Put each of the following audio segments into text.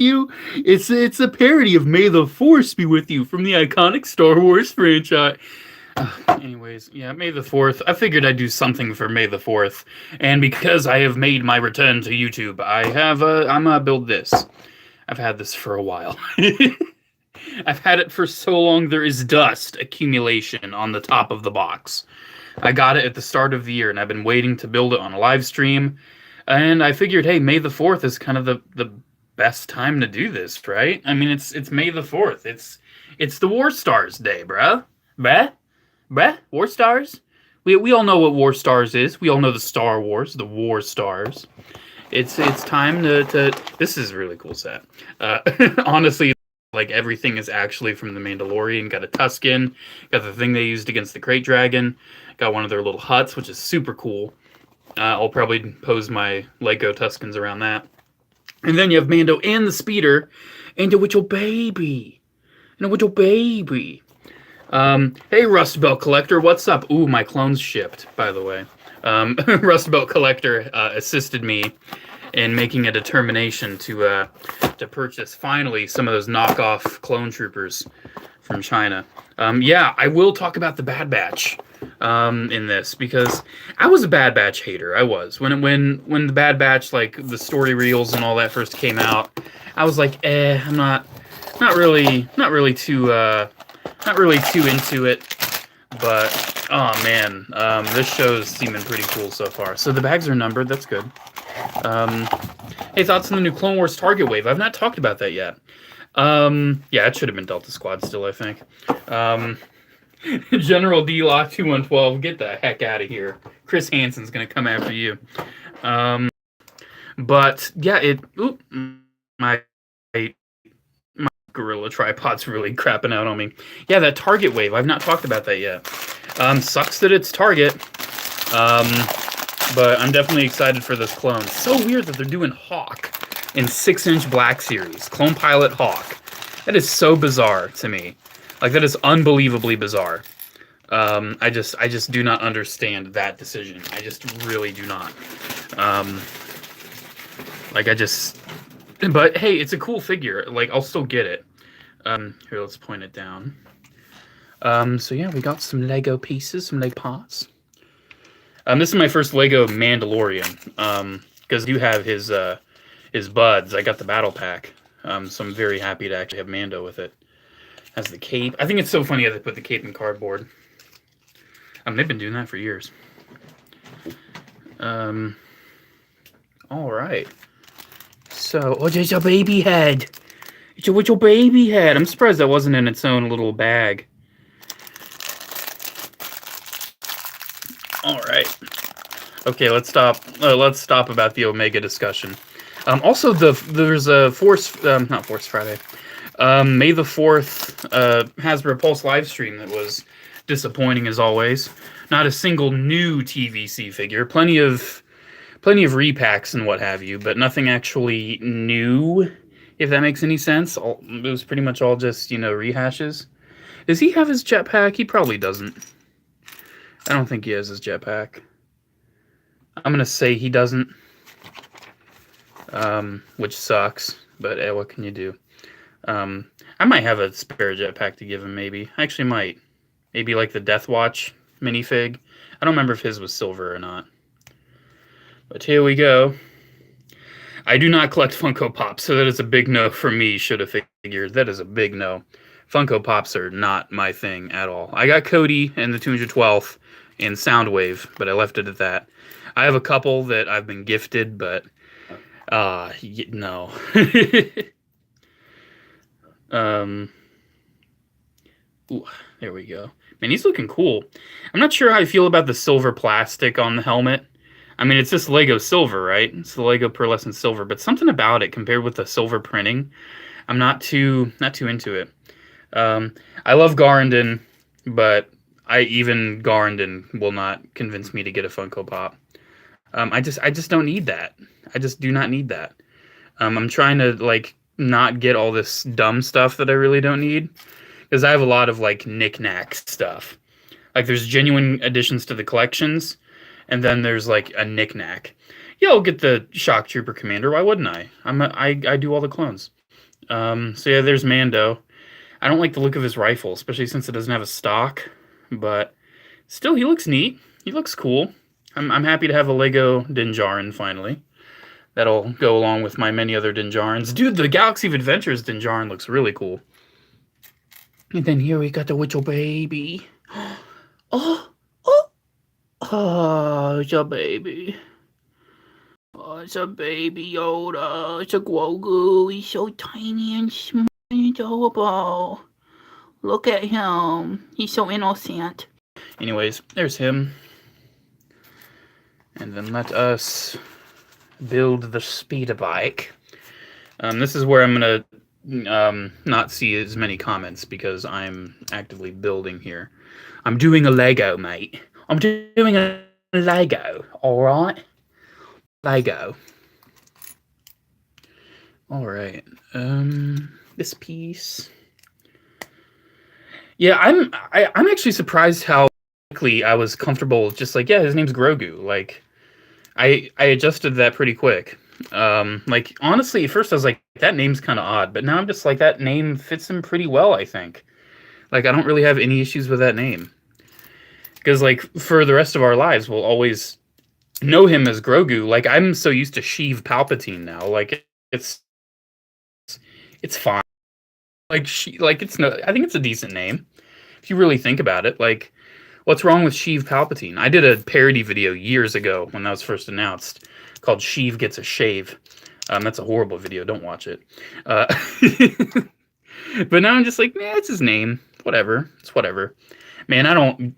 you. It's a parody of "May the Force be with you" from the iconic Star Wars franchise. Anyways, yeah, May the 4th. I figured I'd do something for May the 4th, and because I have made my return to YouTube, I'm gonna build this. I've had this for a while. I've had it for so long there is dust accumulation on the top of the box. I got it at the start of the year, and I've been waiting to build it on a live stream. And I figured, hey, May the 4th is kind of the best time to do this, right? I mean, it's May the 4th. It's the War Stars Day, bruh. Bruh? War Stars? We all know what War Stars is. We all know the Star Wars, the War Stars. It's time to this is a really cool set. Honestly, like everything is actually from the Mandalorian. Got a Tuscan, got the thing they used against the Crate Dragon, got one of their little huts, which is super cool. I'll probably pose my Lego Tuscans around that. And then you have Mando and the speeder, and the little baby. And the little baby. Hey, Rust Belt Collector, what's up? Ooh, my clones shipped, by the way. Rust Belt Collector assisted me in making a determination to purchase, finally, some of those knockoff clone troopers from China. Yeah, I will talk about the Bad Batch in this, because I was a Bad Batch hater. I was. When the Bad Batch, like, the story reels and all that first came out, I was like, I'm not really too into it. But, oh man, this show's seeming pretty cool so far. So the bags are numbered, that's good. Hey, thoughts on the new Clone Wars Target Wave? I've not talked about that yet. Yeah, it should have been Delta Squad still, I think. General D-Lock 2112, get the heck out of here. Chris Hansen's gonna come after you. But, yeah, my Gorilla tripod's really crapping out on me. Yeah, that Target Wave, I've not talked about that yet. Sucks that it's Target. But I'm definitely excited for this clone. It's so weird that they're doing Hawk in 6-inch Black Series. Clone Pilot Hawk. That is so bizarre to me. Like, that is unbelievably bizarre. I just do not understand that decision. I just really do not. But hey, it's a cool figure. Like, I'll still get it. Here, let's point it down. So yeah, we got some Lego pieces, some Lego parts. This is my first Lego Mandalorian. Because I do have his buds. I got the battle pack. So I'm very happy to actually have Mando with it. Has the cape. I think it's so funny how they put the cape in cardboard. They've been doing that for years. All right. So, oh, there's a baby head. It's a little baby head. I'm surprised that wasn't in its own little bag. All right. Okay, let's stop. Let's stop about the Omega discussion. Also, there's a not Force Friday. May the 4th Hasbro Pulse live stream that was disappointing as always. Not a single new TVC figure. Plenty of repacks and what have you, but nothing actually new, if that makes any sense. It was pretty much all just, rehashes. Does he have his jetpack? He probably doesn't. I don't think he has his jetpack. I'm going to say he doesn't, which sucks, but what can you do? I might have a spare jetpack to give him, maybe. I actually might. Maybe like the Death Watch minifig. I don't remember if his was silver or not. But here we go. I do not collect Funko Pops, so that is a big no for me, should have figured. That is a big no. Funko Pops are not my thing at all. I got Cody and the 212th and Soundwave, but I left it at that. I have a couple that I've been gifted, but no. Ooh, there we go. Man, he's looking cool. I'm not sure how I feel about the silver plastic on the helmet. I mean, it's just Lego silver, right? It's the Lego pearlescent silver, but something about it compared with the silver printing, I'm not too into it. I love Garandon, but even Garandon will not convince me to get a Funko Pop. I just don't need that. I just do not need that. I'm trying to like not get all this dumb stuff that I really don't need, because I have a lot of like knick-knack stuff. Like there's genuine additions to the collections, and then there's like a knick-knack. Yeah, I'll get the Shock Trooper Commander. Why wouldn't I? I do all the clones. So yeah, there's Mando. I don't like the look of his rifle, especially since it doesn't have a stock, but still, he looks neat. He looks cool. I'm happy to have a Lego Din Djarin finally. That'll go along with my many other Din Djarins. Dude, the Galaxy of Adventures Din Djarin looks really cool. And then here we got the little baby. Oh, oh, oh, it's a baby. Oh, it's a baby Yoda. It's a Grogu. He's so tiny and small and adorable. Look at him. He's so innocent. Anyways, there's him. And then let us build the speeder bike. This is where I'm going to not see as many comments because I'm actively building here. I'm doing a Lego, mate. I'm doing a Lego, alright? Lego. Alright. This piece. Yeah, I'm actually surprised how quickly I was comfortable just like, yeah, his name's Grogu. Like, I adjusted that pretty quick. Like, honestly, at first I was like, that name's kind of odd, but now I'm just like, that name fits him pretty well, I think. Like, I don't really have any issues with that name. Because, like, for the rest of our lives, we'll always know him as Grogu. Like, I'm so used to Sheev Palpatine now. Like, it's fine. Like, it's no, I think it's a decent name. If you really think about it, like, what's wrong with Sheev Palpatine? I did a parody video years ago when that was first announced called Sheev Gets a Shave. That's a horrible video. Don't watch it. But now I'm just like, nah, it's his name. Whatever. It's whatever. Man, I'm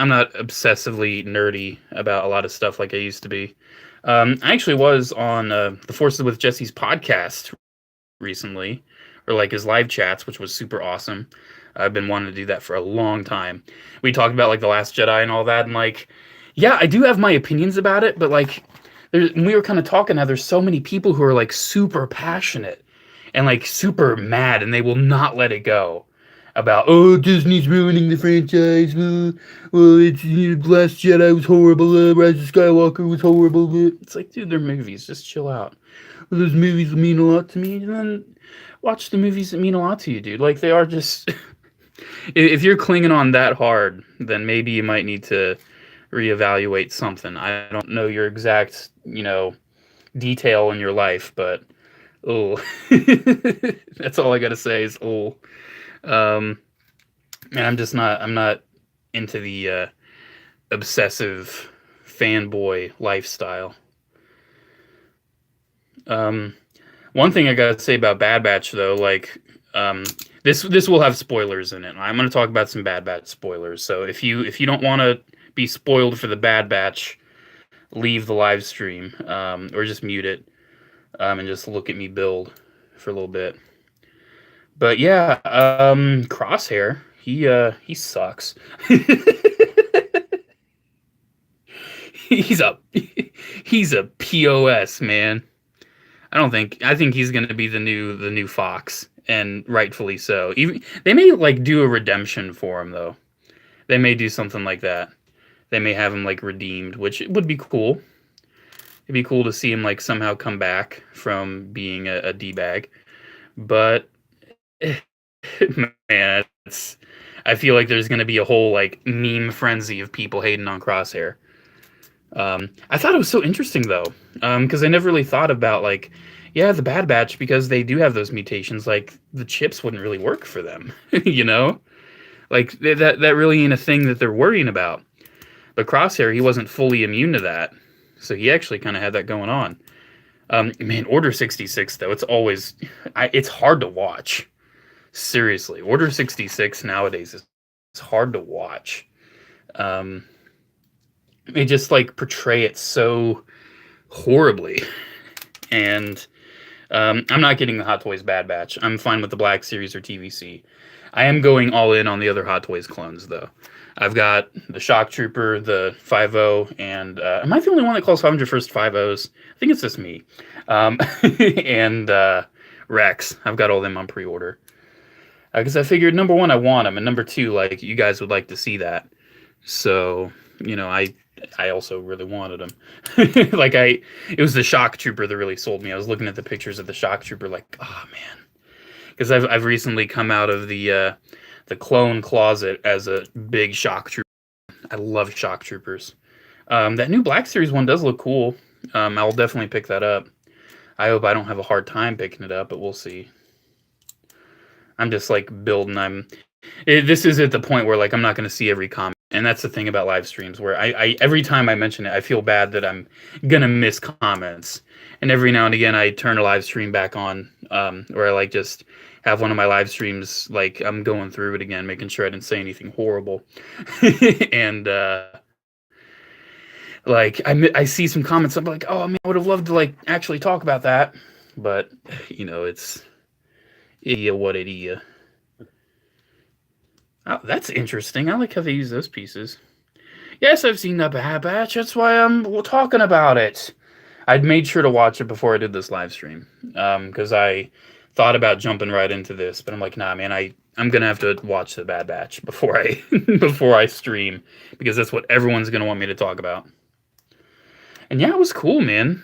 not obsessively nerdy about a lot of stuff like I used to be. I actually was on the Forces with Jesse's podcast recently, or like his live chats, which was super awesome. I've been wanting to do that for a long time. We talked about like The Last Jedi and all that, and like, yeah, I do have my opinions about it, but like, we were kind of talking how there's so many people who are like super passionate and like super mad, and they will not let it go about, oh, Disney's ruining the franchise. Well, it's, Last Jedi was horrible. Rise of Skywalker was horrible. It's like, dude, they're movies. Just chill out. Well, those movies mean a lot to me. And then watch the movies that mean a lot to you, dude. Like, they are just... If you're clinging on that hard, then maybe you might need to reevaluate something. I don't know your exact, detail in your life, but oh, that's all I gotta say is oh. Man, I'm not into the obsessive fanboy lifestyle. One thing I gotta say about Bad Batch though, like, this will have spoilers in it. I'm gonna talk about some Bad Batch spoilers. So if you don't want to be spoiled for the Bad Batch, leave the live stream, or just mute it, and just look at me build for a little bit. But yeah, Crosshair, he sucks. he's a POS, man. I think he's gonna be the new Fox, and rightfully so. Even they may like do a redemption for him though. They may do something like that. They may have him like redeemed, which would be cool. It'd be cool to see him like somehow come back from being a D-bag. But man, I feel like there's gonna be a whole like meme frenzy of people hating on Crosshair. I thought it was so interesting though, because I never really thought about like, yeah, the Bad Batch, because they do have those mutations. Like the chips wouldn't really work for them, like that really ain't a thing that they're worrying about. But Crosshair, he wasn't fully immune to that, so he actually kind of had that going on. Man, Order 66 though, it's hard to watch. Seriously, Order 66 nowadays is hard to watch. They just like portray it so horribly, and I'm not getting the Hot Toys Bad Batch. I'm fine with the Black Series or TVC. I am going all in on the other Hot Toys clones though. I've got the Shock Trooper, the 5.0, and am I the only one that calls 501st 5.0s? I think it's just me. And Rex. I've got all them on pre-order. Because I figured, number one, I want them, and number two, like, you guys would like to see that. So, I also really wanted them. It was the Shock Trooper that really sold me. I was looking at the pictures of the Shock Trooper like, oh, man. because I've recently come out of the clone closet as a big shock trooper. I love shock troopers. That new Black Series one does look cool. I'll definitely pick that up. I hope I don't have a hard time picking it up, but we'll see. I'm just like building. This is at the point where like I'm not going to see every comment, and that's the thing about live streams where I every time I mention it, I feel bad that I'm gonna miss comments, and every now and again I turn a live stream back on, or I like just have one of my live streams like I'm going through it again, making sure I didn't say anything horrible, and like I see some comments, I'm like, oh man, I would have loved to like actually talk about that, but you know it's what it is. Oh, that's interesting. I like how they use those pieces. Yes, I've seen the Bad Batch. That's why I'm talking about it. I'd made sure to watch it before I did this live stream, because I thought about jumping right into this, but I'm like, nah, man, I'm gonna have to watch the Bad Batch before I before I stream, because that's what everyone's gonna want me to talk about. And yeah, it was cool, man.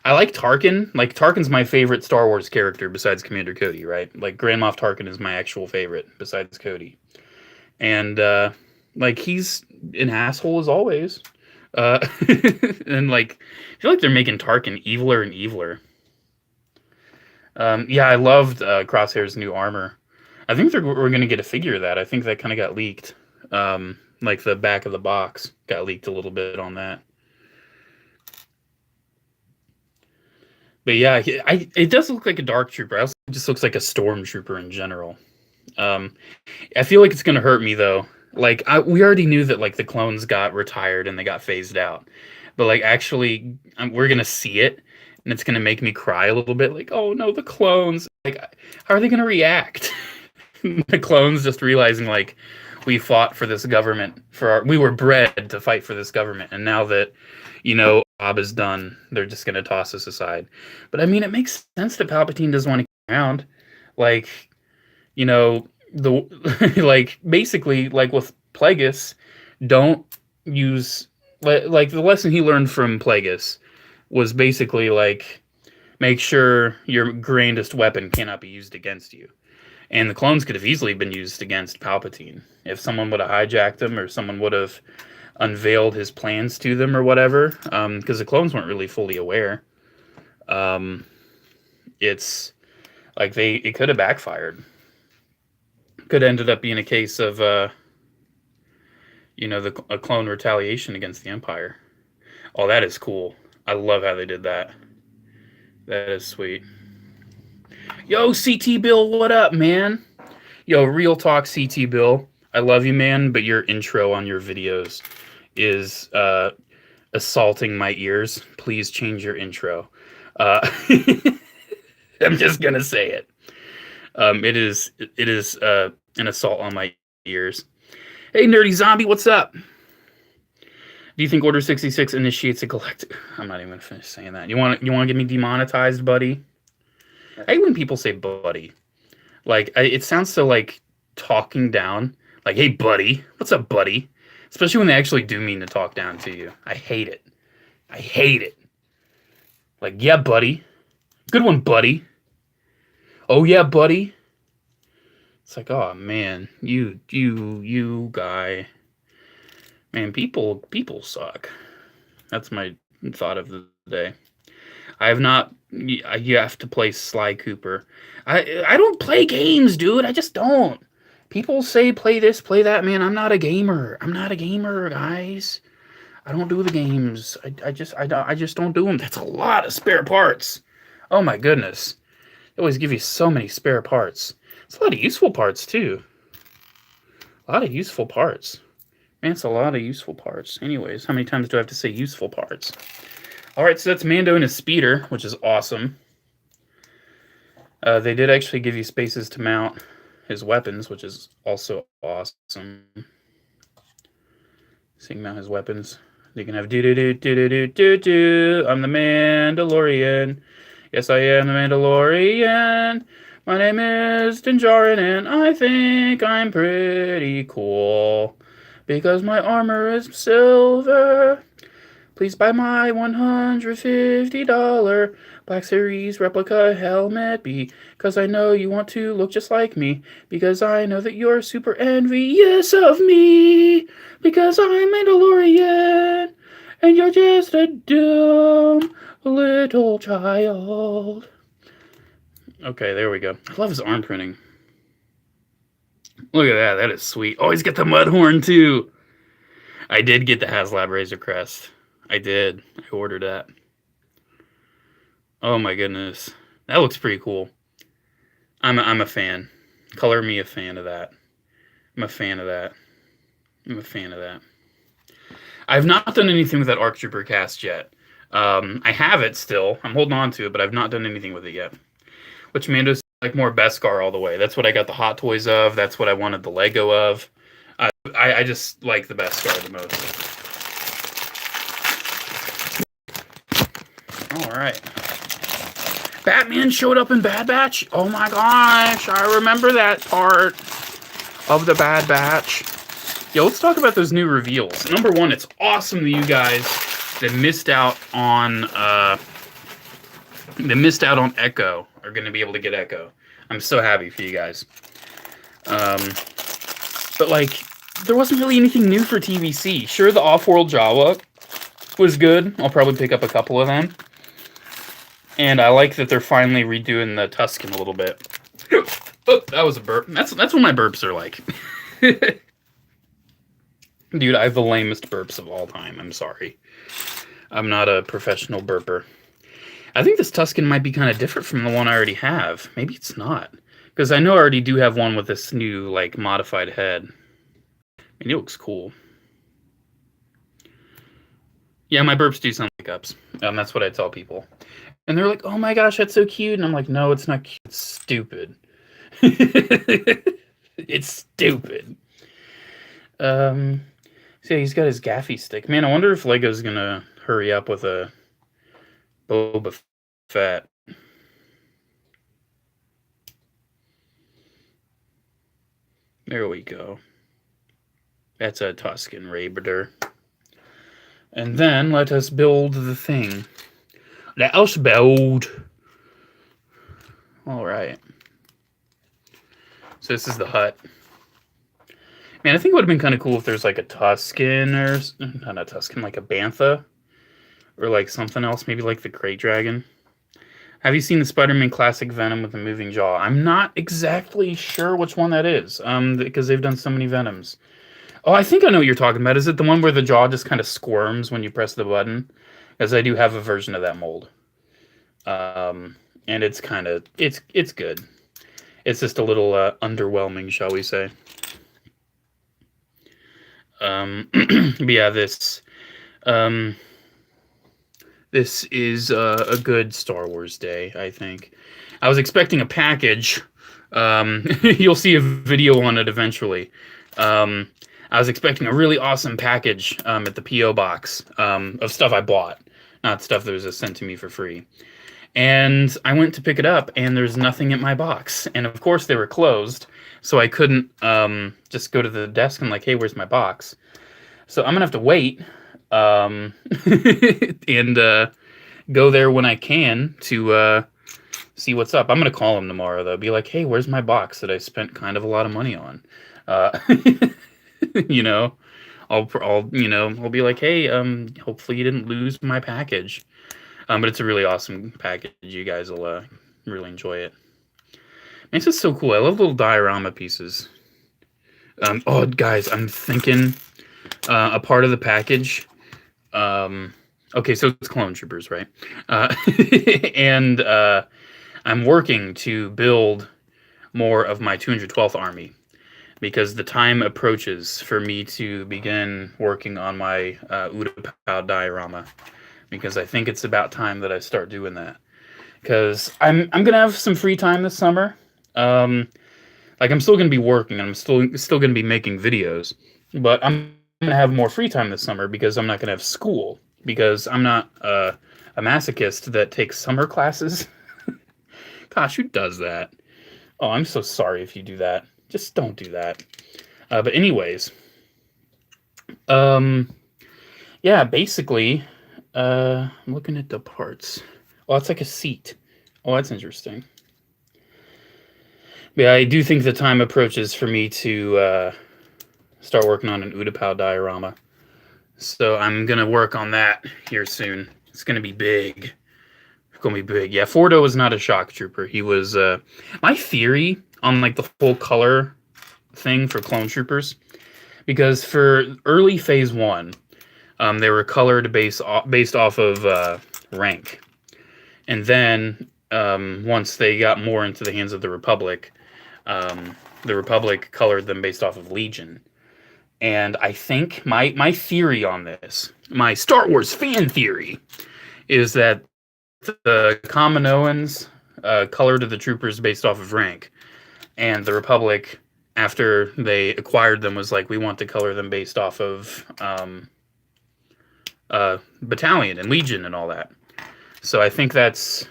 I like Tarkin. Like, Tarkin's my favorite Star Wars character besides Commander Cody, right? Like, Grand Moff Tarkin is my actual favorite besides Cody. And, like, he's an asshole as always. And, like, I feel like they're making Tarkin eviler and eviler. Yeah, I loved Crosshair's new armor. I think we're going to get a figure of that. I think that kind of got leaked. Like, the back of the box got leaked a little bit on that. But yeah, it does look like a dark trooper. It just looks like a stormtrooper in general. I feel like it's gonna hurt me though. Like we already knew that like the clones got retired and they got phased out, but like actually we're gonna see it, and it's gonna make me cry a little bit. Like, oh no, the clones! Like, how are they gonna react? The clones just realizing like we fought for this government we were bred to fight for this government, and now that job is done, they're just going to toss us aside. But I mean, it makes sense that Palpatine doesn't want to keep around. Like, like basically, like with Plagueis, don't use like the lesson he learned from Plagueis was basically like make sure your grandest weapon cannot be used against you. And the clones could have easily been used against Palpatine if someone would have hijacked them or someone would have unveiled his plans to them or whatever, because the clones weren't really fully aware. It's like it could have backfired. Could have ended up being a case of a clone retaliation against the Empire. Oh, that is cool. I love how they did that. That is sweet. Yo, CT Bill, what up, man? Yo, real talk, CT Bill. I love you, man, but your intro on your videos is assaulting my ears. Please change your intro. I'm just gonna say it. It is an assault on my ears. Hey, Nerdy Zombie, what's up? Do you think Order 66 initiates a galactic? I'm not even gonna finish saying that. You want to get me demonetized, buddy? I hate when people say buddy. Like it sounds so like talking down. Like, hey, buddy, what's up, buddy? Especially when they actually do mean to talk down to you. I hate it. I hate it. Like, yeah, buddy. Good one, buddy. Oh, yeah, buddy. It's like, oh, man. You guy. Man, people suck. That's my thought of the day. I have not... You have to play Sly Cooper. I don't play games, dude. I just don't. People say play this, play that. Man, I'm not a gamer. I'm not a gamer, guys. I don't do the games. I just don't do them. That's a lot of spare parts. Oh my goodness. They always give you so many spare parts. It's a lot of useful parts too. A lot of useful parts. Man, it's a lot of useful parts. Anyways, how many times do I have to say useful parts? All right, so that's Mando and his speeder, which is awesome. They did actually give you spaces to mount his weapons, which is also awesome. So you can mount his weapons. You can have do-do-do-do-do-do-do. I'm the Mandalorian. Yes, I am the Mandalorian. My name is Din Djarin, and I think I'm pretty cool. Because my armor is silver. Please buy my $150 Black Series replica helmet because I know you want to look just like me. Because I know that you're super envious of me. Because I'm Mandalorian and you're just a dumb little child. Okay, there we go. I love his arm printing. Look at that. That is sweet. Oh, he's got the mud horn too. I did get the HasLab Razor Crest. I did. I ordered that. Oh my goodness. That looks pretty cool. I'm a fan. Color me a fan of that. I'm a fan of that. I'm a fan of that. I've not done anything with that ARC Trooper cast yet. I have it still. I'm holding on to it, but I've not done anything with it yet. Which Mando's like more Beskar all the way. That's what I got the Hot Toys of. That's what I wanted the Lego of. I just like the Beskar the most. All right. Batman showed up in Bad Batch. Oh my gosh, I remember that part of the Bad Batch. Yo, let's talk about those new reveals. Number one, it's awesome that you guys that missed out on Echo are going to be able to get Echo. I'm so happy for you guys. But like, there wasn't really anything new for TVC. Sure, the Off-World Jawa was good. I'll probably pick up a couple of them. And I like that they're finally redoing the Tuscan a little bit. Oh, that was a burp. That's what my burps are like. Dude, I have the lamest burps of all time. I'm sorry. I'm not a professional burper. I think this Tuscan might be kind of different from the one I already have. Maybe it's not. Because I know I already do have one with this new, like, modified head. And it looks cool. Yeah, my burps do sound like ups. That's what I tell people. And they're like, oh my gosh, that's so cute. And I'm like, no, it's not cute. It's stupid. It's stupid. So yeah, he's got his gaffy stick. Man, I wonder if Lego's going to hurry up with a Boba Fett. There we go. That's a Tuscan Raider. And then let us build the thing. Let us build. All right. So this is the hut. Man, I think it would have been kind of cool if there's like a Tuscan or not a Tuscan, like a Bantha, or like something else, maybe like the Crate Dragon. Have you seen the Spider-Man Classic Venom with the moving jaw? I'm not exactly sure which one that is, because they've done so many Venoms. Oh, I think I know what you're talking about. Is it the one where the jaw just kind of squirms when you press the button? Because I do have a version of that mold. And it's kind of, it's good. It's just a little underwhelming, shall we say. But yeah, this is a good Star Wars day, I think. I was expecting a package. You'll see a video on it eventually. I was expecting a really awesome package at the P.O. box of stuff I bought, not stuff that was just sent to me for free. And I went to pick it up, and there's nothing in my box. And of course, they were closed, so I couldn't just go to the desk and like, hey, where's my box? So I'm gonna have to wait and go there when I can to see what's up. I'm gonna call him tomorrow though. Be like, hey, where's my box that I spent kind of a lot of money on? You know, I'll be like, hey, hopefully you didn't lose my package. But it's a really awesome package. You guys will really enjoy it. This is so cool. I love little diorama pieces. Oh, guys, I'm thinking a part of the package. Okay, so it's Clone Troopers, right? And I'm working to build more of my 212th Army because the time approaches for me to begin working on my Utapau diorama. Because I think it's about time that I start doing that. Because I'm gonna have some free time this summer. Like I'm still gonna be working. I'm still gonna be making videos, but I'm gonna have more free time this summer because I'm not gonna have school. Because I'm not a masochist that takes summer classes. Gosh, who does that? Oh, I'm so sorry if you do that. Just don't do that. But anyways, yeah, basically. I'm looking at the parts. Oh, it's like a seat. Oh, that's interesting. Yeah, I do think the time approaches for me to start working on an Utapau diorama. So I'm gonna work on that here soon. It's gonna be big. It's gonna be big. Yeah, Fordo was not a shock trooper. He was my theory on like the full color thing for clone troopers, because for early phase one, they were colored based off of rank, and then once they got more into the hands of the Republic colored them based off of Legion. And I think my theory on this, my Star Wars fan theory, is that the Kaminoans colored the troopers based off of rank, and the Republic, after they acquired them, was like, we want to color them based off of battalion and Legion and all that. So I think that's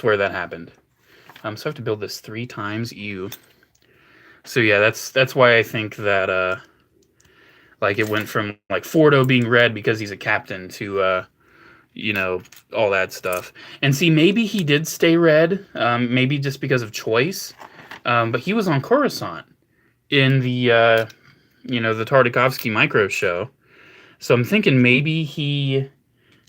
where that happened. So I have to build this 3 times. Ew. So yeah, that's why I think that like it went from like Fordo being red because he's a captain to you know, all that stuff. And see, maybe he did stay red, maybe just because of choice. But he was on Coruscant in the you know, the Tartakovsky micro show. So I'm thinking maybe he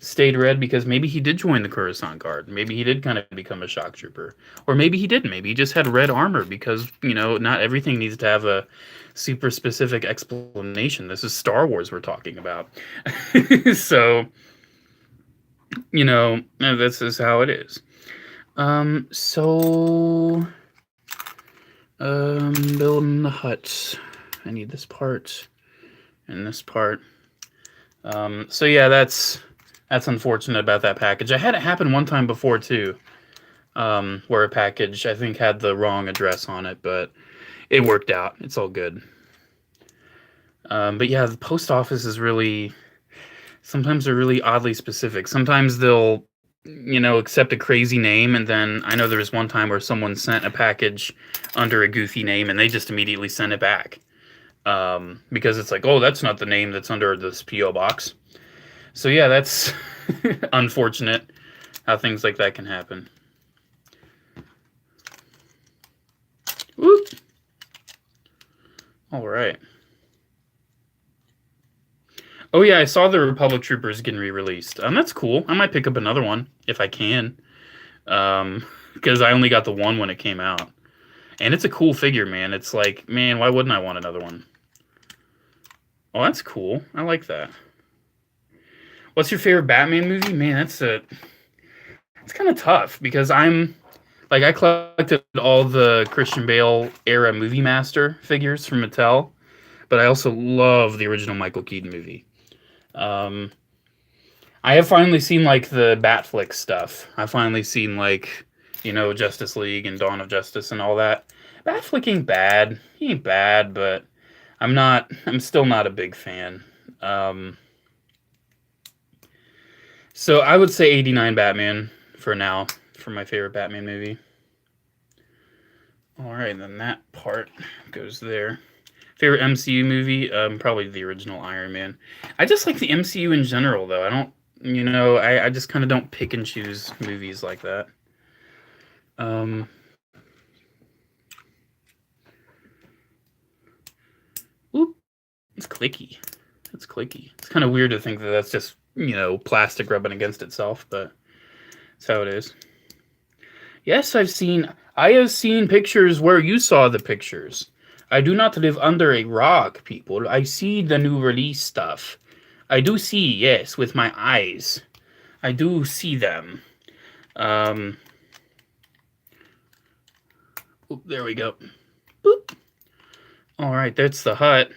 stayed red because maybe he did join the Coruscant Guard. Maybe he did kind of become a shock trooper. Or maybe he didn't. Maybe he just had red armor because, you know, not everything needs to have a super specific explanation. This is Star Wars we're talking about. So, you know, this is how it is. Building the hut. I need this part and this part. So yeah, that's unfortunate about that package. I had it happen one time before too, where a package I think had the wrong address on it, but it worked out. It's all good. But yeah, the post office is really, sometimes they're really oddly specific. Sometimes they'll, you know, accept a crazy name, and then I know there was one time where someone sent a package under a goofy name and they just immediately sent it back. Because it's like, oh, that's not the name that's under this PO box. So yeah, that's unfortunate how things like that can happen. Whoop. All right. Oh yeah, I saw the Republic Troopers getting re-released. That's cool. I might pick up another one if I can, because I only got the one when it came out, and it's a cool figure, man. It's like, man, why wouldn't I want another one? Oh, that's cool. I like that. What's your favorite Batman movie? Man, it's kind of tough because I'm like, I collected all the Christian Bale era Movie Master figures from Mattel, but I also love the original Michael Keaton movie. I have finally seen like the Batflick stuff. I've finally seen like, you know, Justice League and Dawn of Justice and all that. Batflick ain't bad. He ain't bad, but I'm still not a big fan. So I would say 89 Batman for now, for my favorite Batman movie. All right, then that part goes there. Favorite MCU movie? Probably the original Iron Man. I just like the MCU in general, though. I don't, you know, I just kind of don't pick and choose movies like that. Oop, it's clicky. It's clicky. It's kind of weird to think that that's just, you know, plastic rubbing against itself, but that's how it is. Yes, I have seen pictures where you saw the pictures. I do not live under a rock, people. I see the new release stuff. I do see, yes, with my eyes. I do see them. Oop, there we go. Boop. All right, that's the hut.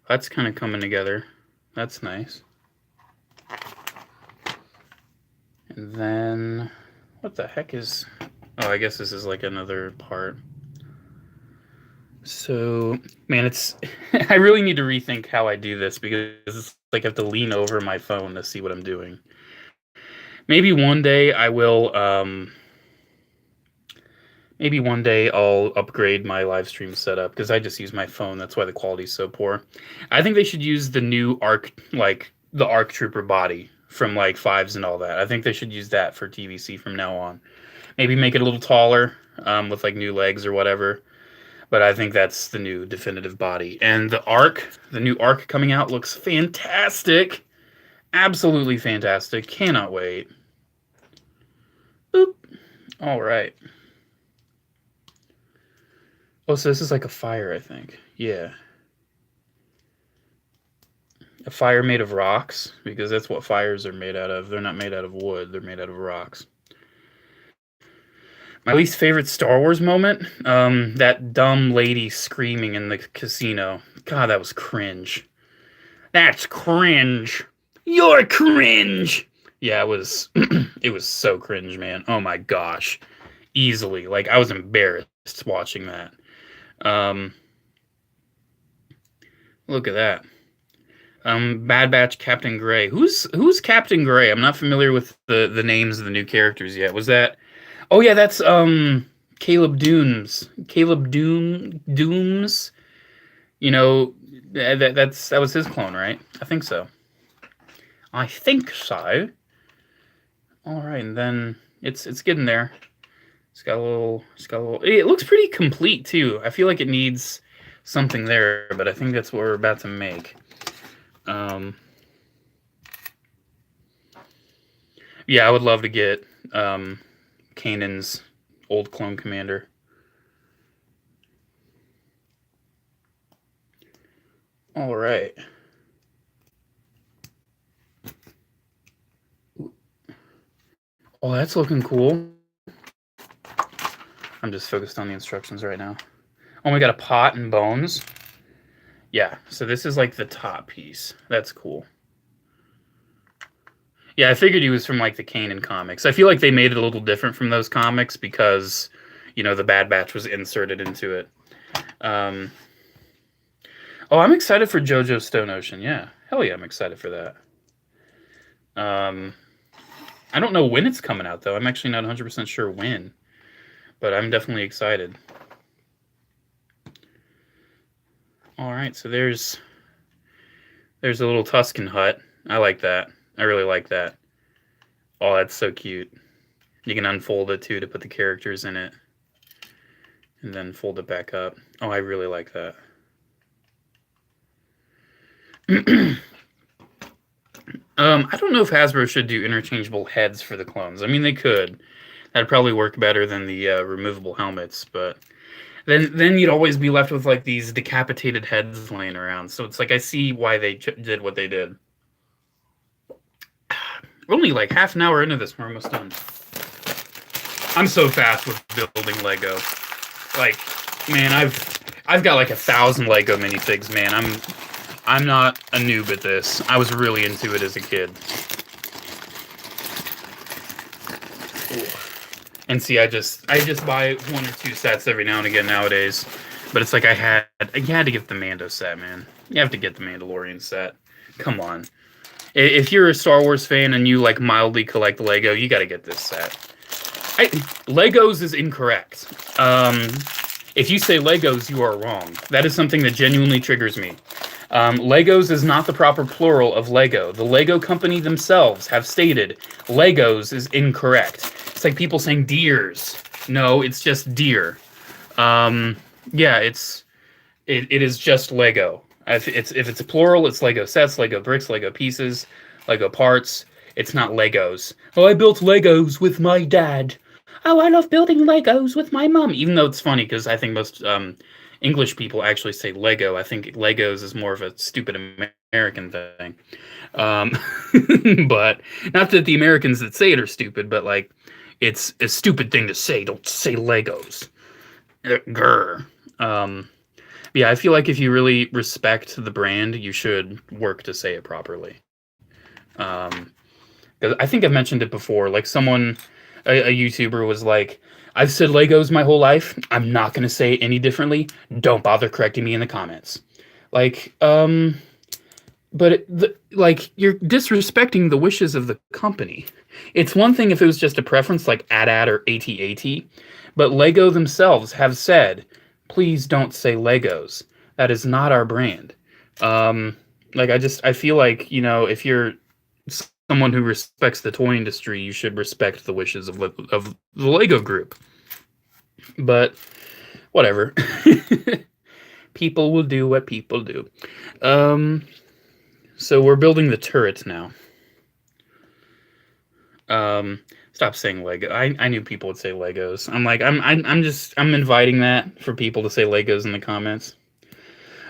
That's kind of coming together. That's nice. And then, what the heck is... Oh, I guess this is like another part. So, man, it's... I really need to rethink how I do this because it's like I have to lean over my phone to see what I'm doing. Maybe one day I will... Maybe one day I'll upgrade my live stream setup because I just use my phone. That's why the quality's so poor. I think they should use the new ARC, like the ARC Trooper body from like fives and all that. I think they should use that for TVC from now on. Maybe make it a little taller with like new legs or whatever. But I think that's the new definitive body. And the new arc coming out looks fantastic. Absolutely fantastic. Cannot wait. Boop. All right. Oh, so this is like a fire, I think. Yeah. A fire made of rocks, because that's what fires are made out of. They're not made out of wood. They're made out of rocks. My least favorite Star Wars moment, that dumb lady screaming in the casino. God, that was cringe. That's cringe. You're cringe. Yeah, it was it was so cringe, man. Oh my gosh. Easily. Like, I was embarrassed watching that. Look at that. Bad Batch Captain Gray. Who's Captain Gray? I'm not familiar with the names of the new characters yet. Was that... Oh yeah, that's Caleb Dooms. Dooms. You know, that was his clone, right? I think so. I think so. All right, and then it's getting there. It's got a little. It looks pretty complete too. I feel like it needs something there, but I think that's what we're about to make. Yeah, I would love to get Kanan's old clone commander. All right. Oh, that's looking cool. I'm just focused on the instructions right now. Oh, we got a pot and bones. Yeah, so this is like the top piece. That's cool. Yeah, I figured he was from like the Kanan comics. I feel like they made it a little different from those comics because, you know, the Bad Batch was inserted into it. Oh, I'm excited for JoJo Stone Ocean. Yeah, hell yeah, I'm excited for that. I don't know when it's coming out, though. I'm actually not 100% sure when, but I'm definitely excited. All right, so there's a little Tuscan hut. I like that. I really like that. Oh, that's so cute. You can unfold it, too, to put the characters in it. And then fold it back up. Oh, I really like that. I don't know if Hasbro should do interchangeable heads for the clones. I mean, they could. That'd probably work better than the removable helmets, but then you'd always be left with like these decapitated heads laying around. So it's like, I see why they did what they did. We're only like half an hour into this. We're almost done. I'm so fast with building Lego. Like, man, I've got like 1,000 Lego minifigs, man. I'm not a noob at this. I was really into it as a kid. And see, I just buy 1 or 2 sets every now and again nowadays. But it's like you had to get the Mando set, man. You have to get the Mandalorian set. Come on. If you're a Star Wars fan and you like mildly collect Lego, you got to get this set. Legos is incorrect. If you say Legos, you are wrong. That is something that genuinely triggers me. Legos is not the proper plural of Lego. The Lego company themselves have stated Legos is incorrect. It's like people saying deers. No, it's just deer. Yeah, it is just Lego. If it's a plural, it's Lego sets, Lego bricks, Lego pieces, Lego parts. It's not Legos. Oh, I built Legos with my dad. Oh, I love building Legos with my mom. Even though it's funny because I think most English people actually say Lego. I think Legos is more of a stupid American thing. But not that the Americans that say it are stupid, but like it's a stupid thing to say. Don't say Legos. Grr. Yeah, I feel like if you really respect the brand, you should work to say it properly. Because I think I've mentioned it before. Like a YouTuber was like, I've said Legos my whole life. I'm not going to say it any differently. Don't bother correcting me in the comments. Like, but you're disrespecting the wishes of the company. It's one thing if it was just a preference like AT-AT or AT-AT, but Lego themselves have said, please don't say Legos. That is not our brand. I feel like, you know, if you're someone who respects the toy industry, you should respect the wishes of the Lego group. But whatever. People will do what people do. So we're building the turrets now. Stop saying Lego. I knew people would say Legos. I'm inviting that for people to say Legos in the comments.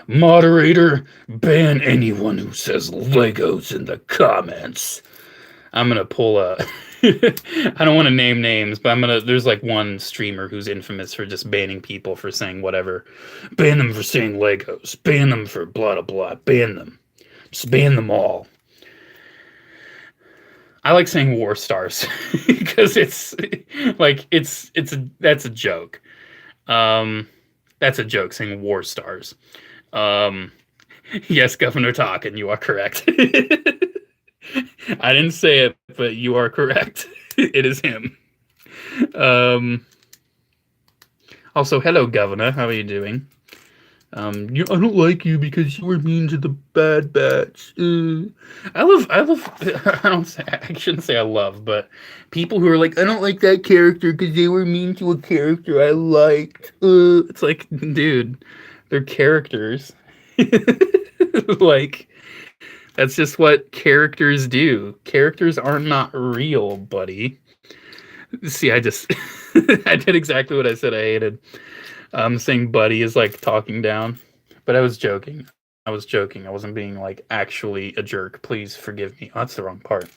Moderator, ban anyone who says Legos in the comments. I'm gonna pull a. I don't want to name names, but There's like one streamer who's infamous for just banning people for saying whatever. Ban them for saying Legos. Ban them for blah blah blah. Ban them. Just ban them all. I like saying War Stars because that's a joke. That's a joke saying War Stars. Yes, Governor Talkin, you are correct. I didn't say it, but you are correct. It is him. Also, hello, Governor. How are you doing? I don't like you because you were mean to the Bad Batch. I shouldn't say I love, but people who are like, I don't like that character because they were mean to a character I liked. It's like, dude, they're characters. Like, that's just what characters do. Characters are not real, buddy. See, I did exactly what I said I hated. Saying buddy is like talking down, but I was joking. I wasn't being like actually a jerk. Please forgive me. Oh, that's the wrong part.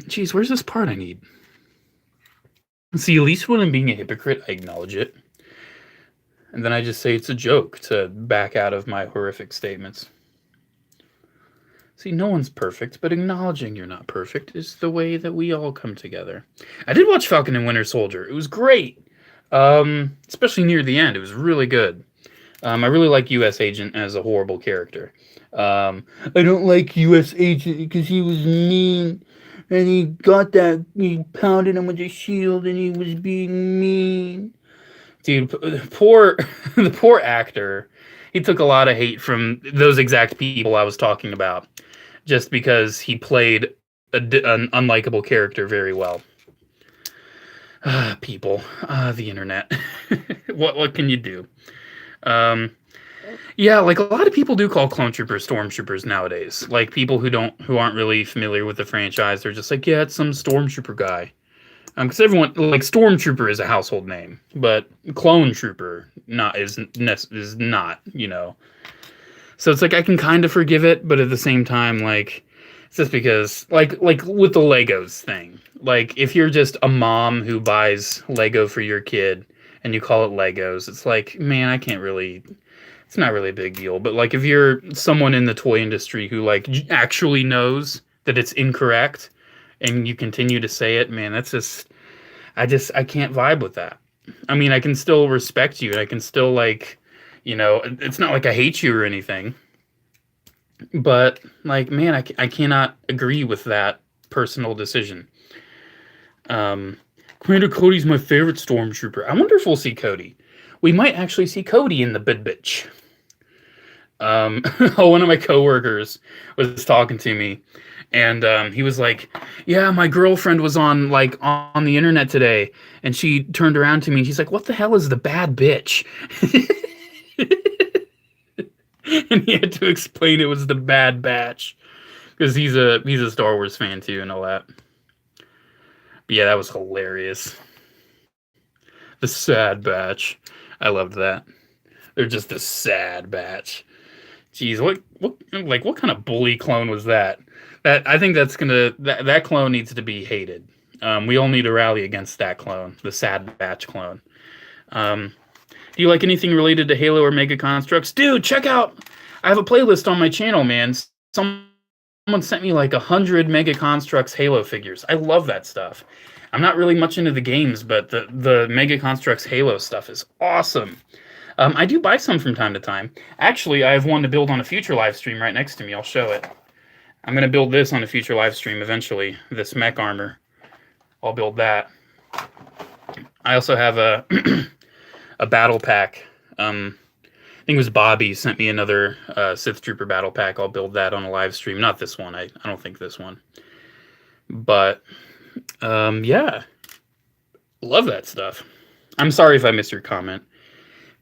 Geez, where's this part I need? See, at least when I'm being a hypocrite, I acknowledge it. And then I just say it's a joke to back out of my horrific statements. See, no one's perfect, but acknowledging you're not perfect is the way that we all come together. I did watch Falcon and Winter Soldier. It was great. Especially near the end. It was really good. I really like U.S. Agent as a horrible character. I don't like U.S. Agent because he was mean, and he pounded him with a shield, and he was being mean. Dude, the poor actor. He took a lot of hate from those exact people I was talking about, just because he played an unlikable character very well. People, the internet. What can you do? Yeah, like a lot of people do call clone troopers stormtroopers nowadays. Like people who aren't really familiar with the franchise, they're just like, yeah, it's some stormtrooper guy. Because everyone like stormtrooper is a household name, but clone trooper is not, you know. So it's like I can kind of forgive it, but at the same time, like it's just because like with the Legos thing. Like if you're just a mom who buys Lego for your kid and you call it Legos, it's like, man, it's not really a big deal. But like if you're someone in the toy industry who like actually knows that it's incorrect and you continue to say it, man, that's I can't vibe with that. I mean, I can still respect you and I can still like, you know, it's not like I hate you or anything. But like, man, I cannot agree with that personal decision. Commander Cody's my favorite stormtrooper. I wonder if we'll see Cody. We might actually see Cody in the bid bitch. One of my coworkers was talking to me, and he was like, "Yeah, my girlfriend was on the internet today, and she turned around to me and she's like, 'What the hell is the bad bitch?'" And he had to explain it was the Bad Batch because he's a Star Wars fan too and all that. But yeah, that was hilarious. The Sad Batch. I loved that. They're just a sad batch. Jeez, what kind of bully clone was that? I think that clone needs to be hated. We all need to rally against that clone, the Sad Batch clone. Do you like anything related to Halo or Mega Constructs? Dude, check out! I have a playlist on my channel, man. Someone sent me like 100 Mega Constructs Halo figures. I love that stuff. I'm not really much into the games, but the Mega Constructs Halo stuff is awesome. I do buy some from time to time. Actually, I have one to build on a future live stream right next to me. I'll show it. I'm going to build this on a future live stream eventually, this mech armor. I'll build that. I also have a battle pack. I think it was Bobby sent me another Sith Trooper battle pack. I'll build that on a live stream. Not this one. I don't think this one. But yeah, love that stuff. I'm sorry if I missed your comment.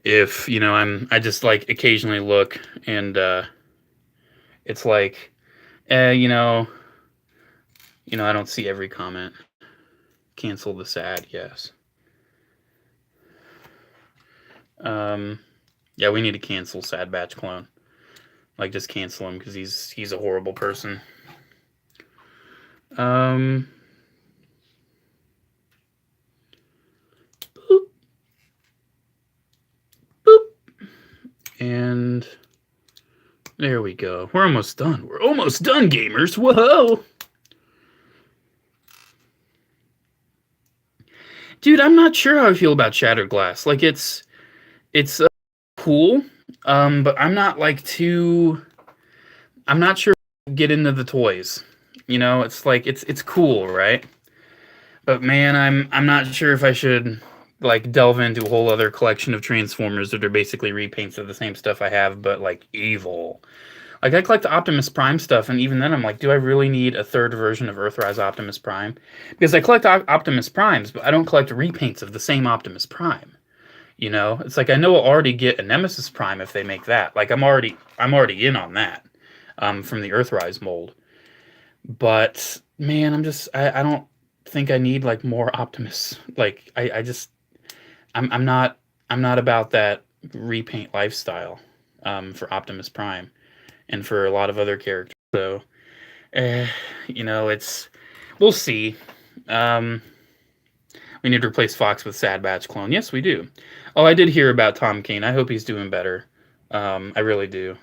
If I just like occasionally look and it's like, eh, I don't see every comment. Cancel the sad, yes. Yeah, we need to cancel Sad Batch Clone. Like, just cancel him because he's a horrible person. Boop. Boop. And there we go. We're almost done. We're almost done, gamers. Whoa! Dude, I'm not sure how I feel about Shattered Glass. Like, it's cool, but I'm not like too. I'm not sure if I get into the toys. It's like it's cool, right? But man, I'm not sure if I should like delve into a whole other collection of Transformers that are basically repaints of the same stuff I have, but like evil. Like, I collect Optimus Prime stuff, and even then I'm like, do I really need a third version of Earthrise Optimus Prime? Because I collect Optimus Primes, but I don't collect repaints of the same Optimus Prime. It's like I know I'll already get a Nemesis Prime if they make that. Like, I'm already in on that from the Earthrise mold. But man, I don't think I need like more Optimus. Like, I'm not about that repaint lifestyle for Optimus Prime and for a lot of other characters. So, it's we'll see. We need to replace Fox with Sad Batch Clone. Yes, we do. Oh, I did hear about Tom Kane. I hope he's doing better. I really do.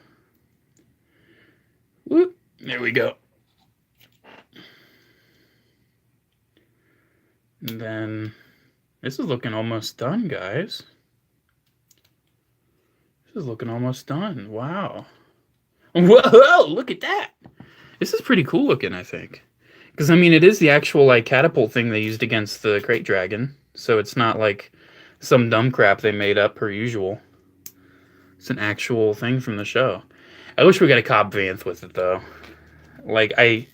Whoop, there we go. And then this is looking almost done, guys. This is looking almost done. Wow. Whoa, look at that. This is pretty cool looking, I think. Because, I mean, it is the actual, like, catapult thing they used against the Crate Dragon. So it's not, like, some dumb crap they made up per usual. It's an actual thing from the show. I wish we got a Cobb Vanth with it, though. Like, I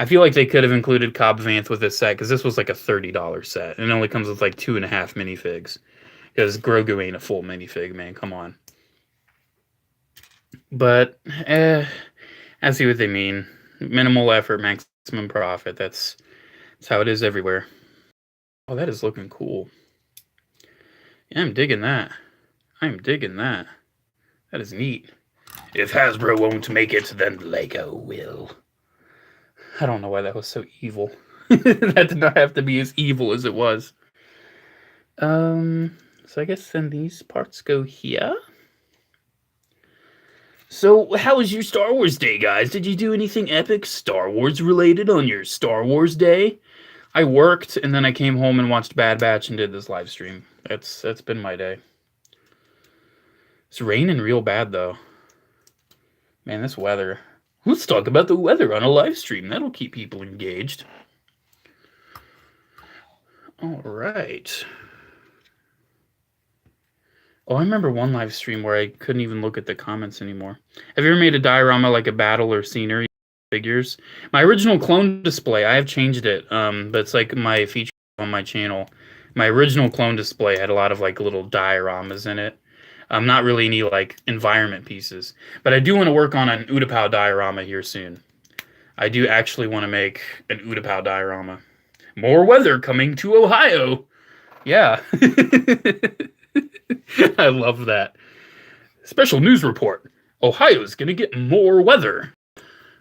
feel like they could have included Cobb Vanth with this set, because this was, like, a $30 set. And it only comes with, like, 2.5 minifigs. Because Grogu ain't a full minifig, man. Come on. But, I see what they mean. Minimal effort, maximum profit. That's how it is everywhere. Oh, that is looking cool. Yeah, I'm digging that. I'm digging that. That is neat. If Hasbro won't make it, then LEGO will. I don't know why that was so evil. That did not have to be as evil as it was. So I guess then these parts go here. So, how was your Star Wars day, guys? Did you do anything epic Star Wars related on your Star Wars day? I worked, and then I came home and watched Bad Batch and did this live stream. That's been my day. It's raining real bad, though. Man, this weather. Let's talk about the weather on a live stream. That'll keep people engaged. All right. Oh, I remember one live stream where I couldn't even look at the comments anymore. Have you ever made a diorama like a battle or scenery figures? My original clone display, I have changed it. But it's like my feature on my channel. My original clone display had a lot of like little dioramas in it. Not really any like environment pieces. But I do want to work on an Utapau diorama here soon. I do actually want to make an Utapau diorama. More weather coming to Ohio. Yeah. I love that. Special news report. Ohio's gonna get more weather.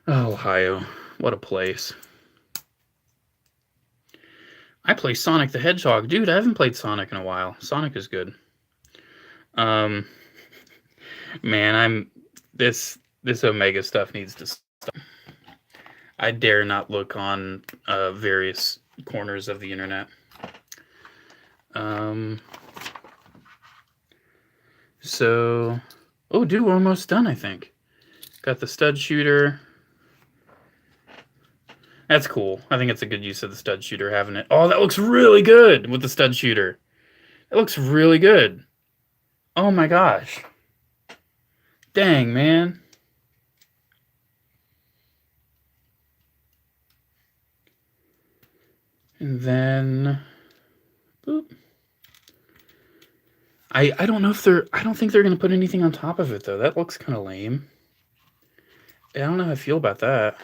Oh, Ohio. What a place. I play Sonic the Hedgehog. Dude, I haven't played Sonic in a while. Sonic is good. Man, this Omega stuff needs to stop. I dare not look on various corners of the internet. So, oh, dude, we're almost done, I think. Got the stud shooter. That's cool. I think it's a good use of the stud shooter, having it. Oh, that looks really good with the stud shooter. It looks really good. Oh my gosh. Dang, man. And then, boop. I don't know if I don't think they're going to put anything on top of it, though. That looks kind of lame. I don't know how I feel about that.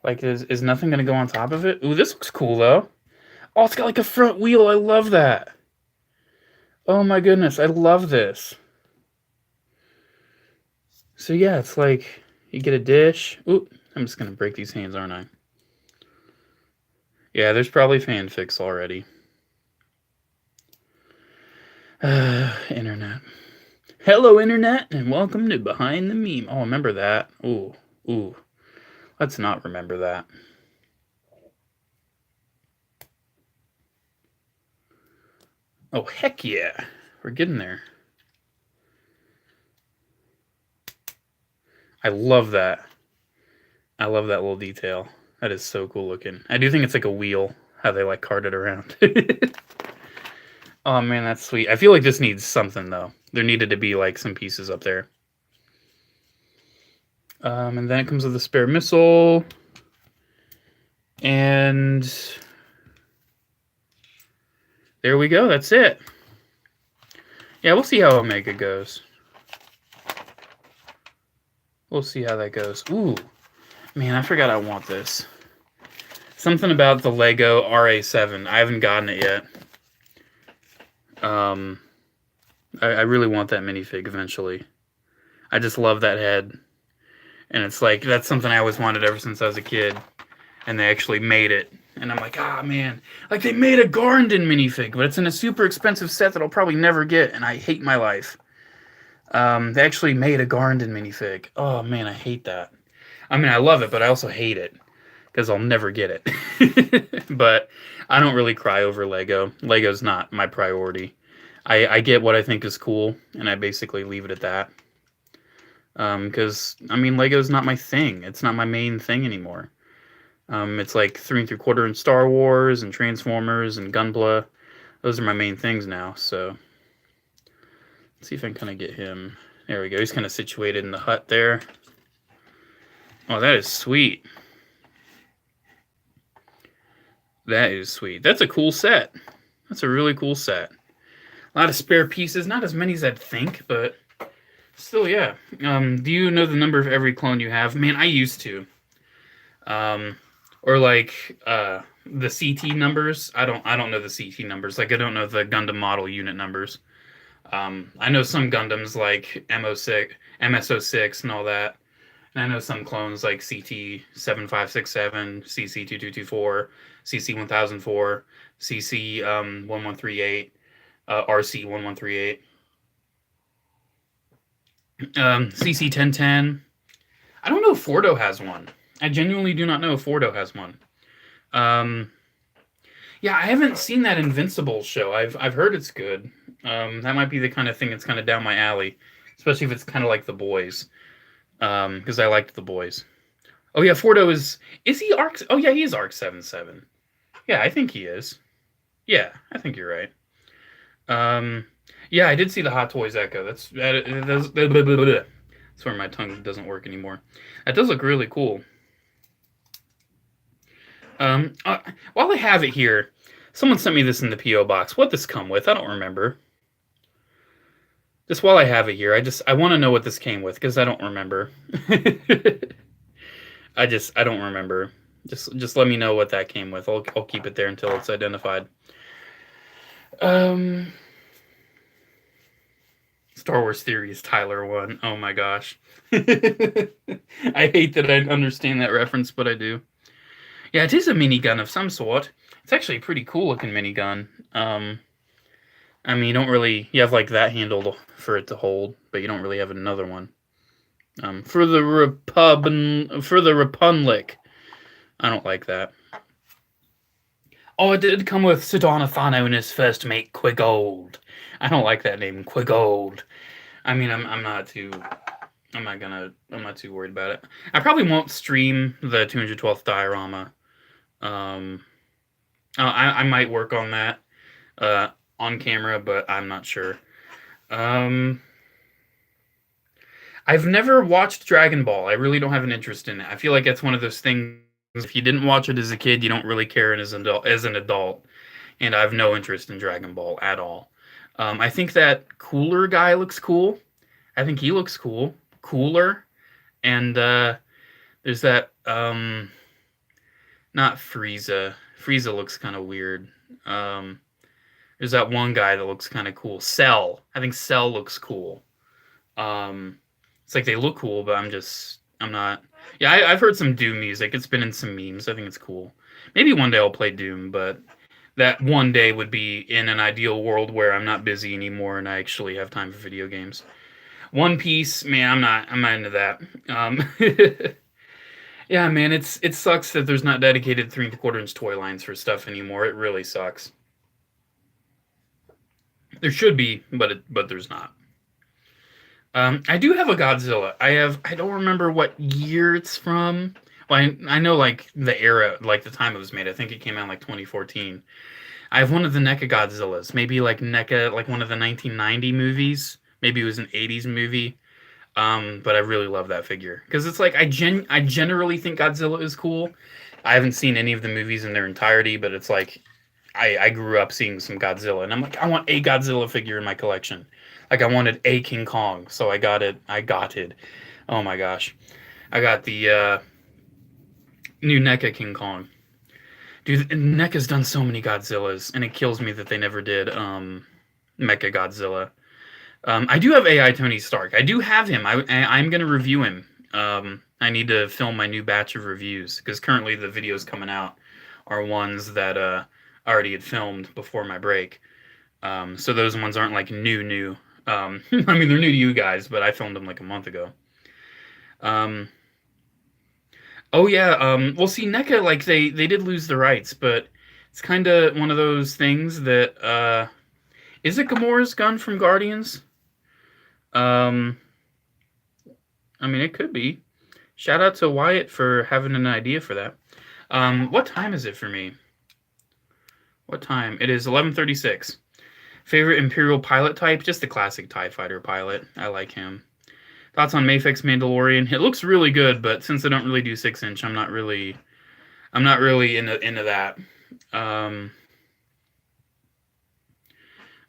Like, is nothing going to go on top of it? Ooh, this looks cool, though. Oh, it's got like a front wheel. I love that. Oh my goodness, I love this. So yeah, it's like you get a dish. Ooh, I'm just going to break these hands, aren't I? Yeah, there's probably fanfics already. Internet. Hello, Internet, and welcome to Behind the Meme. Oh, remember that? Ooh. Let's not remember that. Oh, heck yeah. We're getting there. I love that. I love that little detail. That is so cool looking. I do think it's like a wheel, how they like cart it around. Oh man, that's sweet. I feel like this needs something though. There needed to be like some pieces up there. And then it comes with a spare missile. And there we go. That's it. Yeah, we'll see how Omega goes. We'll see how that goes. Ooh, man, I forgot I want this. Something about the LEGO RA7. I haven't gotten it yet. I really want that minifig eventually. I just love that head. And it's like, that's something I always wanted ever since I was a kid. And they actually made it. And I'm like, ah, man. Like, they made a Garndon minifig, but it's in a super expensive set that I'll probably never get, and I hate my life. They actually made a Garndon minifig. Oh, man, I hate that. I mean, I love it, but I also hate it. Because I'll never get it. But I don't really cry over Lego. Lego's not my priority. I get what I think is cool, and I basically leave it at that. Because, I mean, Lego's not my thing. It's not my main thing anymore. It's like 3 3/4 in Star Wars and Transformers and Gunpla. Those are my main things now, so. Let's see if I can kind of get him. There we go. He's kind of situated in the hut there. Oh, that is sweet. That is sweet. That's a cool set. That's a really cool set. A lot of spare pieces. Not as many as I'd think, but still, yeah. Do you know the number of every clone you have? Man, I used to. Or like the CT numbers. I don't know the CT numbers. Like I don't know the Gundam model unit numbers. I know some Gundams like MSO6 and all that. And I know some clones like CT7567, CC2224, CC1004, CC1138, RC1138, CC1010. I don't know if Fordo has one. I genuinely do not know if Fordo has one. Yeah, I haven't seen that Invincible show. I've heard it's good. That might be the kind of thing that's kind of down my alley, especially if it's kind of like The Boys. Because I liked The Boys. Oh yeah, Fordo is he Arc? Oh yeah, he is Arc 77. Yeah, I think he is. Yeah, I think you're right. Yeah, I did see the Hot Toys Echo. That's where my tongue doesn't work anymore. That does look really cool. While I have it here, someone sent me this in the P.O. box. What this come with? I don't remember. Just while I have it here, I want to know what this came with because I don't remember. I don't remember. Just let me know what that came with. I'll keep it there until it's identified. Star Wars Theories Tyler 1. Oh my gosh. I hate that I understand that reference, but I do. Yeah, it is a minigun of some sort. It's actually a pretty cool looking minigun. I mean, you have like that handle for it to hold, but you don't really have another one. For the Republic. I don't like that. Oh, it did come with Sedona Thano and his first mate, Quigold. I don't like that name, Quigold. I mean, I'm not too worried about it. I probably won't stream the 212th diorama. I might work on that on camera, but I'm not sure. I've never watched Dragon Ball. I really don't have an interest in it. I feel like it's one of those things If you didn't watch it as a kid, you don't really care as an adult. And I have no interest in Dragon Ball at all. I think that Cooler guy looks cool. I think he looks cool. Cooler. And there's that not Frieza. Frieza looks kind of weird. Um, there's that one guy that looks kind of cool. Cell. I think Cell looks cool. It's like they look cool, but I'm not. Yeah, I've heard some Doom music. It's been in some memes. I think it's cool. Maybe one day I'll play Doom, but that one day would be in an ideal world where I'm not busy anymore and I actually have time for video games. One Piece, man, I'm not into that. Yeah, man, it sucks that there's not dedicated 3 and 1/4 inch toy lines for stuff anymore. It really sucks. There should be, but there's not. I do have a Godzilla. I don't remember what year it's from. Well, I know like the era, like the time it was made. I think it came out in like 2014. I have one of the NECA Godzillas. Maybe like NECA, like one of the 1990 movies. Maybe it was an 80s movie. But I really love that figure because it's like I generally think Godzilla is cool. I haven't seen any of the movies in their entirety, but it's like I grew up seeing some Godzilla, and I'm like, I want a Godzilla figure in my collection. Like I wanted a King Kong, so I got it. I got it. Oh my gosh, I got the new NECA King Kong. Dude, NECA's done so many Godzillas, and it kills me that they never did Mecha Godzilla. I do have AI Tony Stark. I do have him. I'm going to review him. I need to film my new batch of reviews because currently the videos coming out are ones that I already had filmed before my break. So those ones aren't like new. I mean, they're new to you guys, but I filmed them like a month ago. Oh yeah. Well, see, NECA, like they did lose the rights, but it's kind of one of those things that is it Gamora's gun from Guardians? Um, I mean, it could be. Shout out to Wyatt for having an idea for that. What time is it for me? What time? It is 11:36. Favorite Imperial pilot type? Just the classic TIE fighter pilot. I like him. Thoughts on Mafex Mandalorian? It looks really good, but since I don't really do 6-inch, I'm not really into that.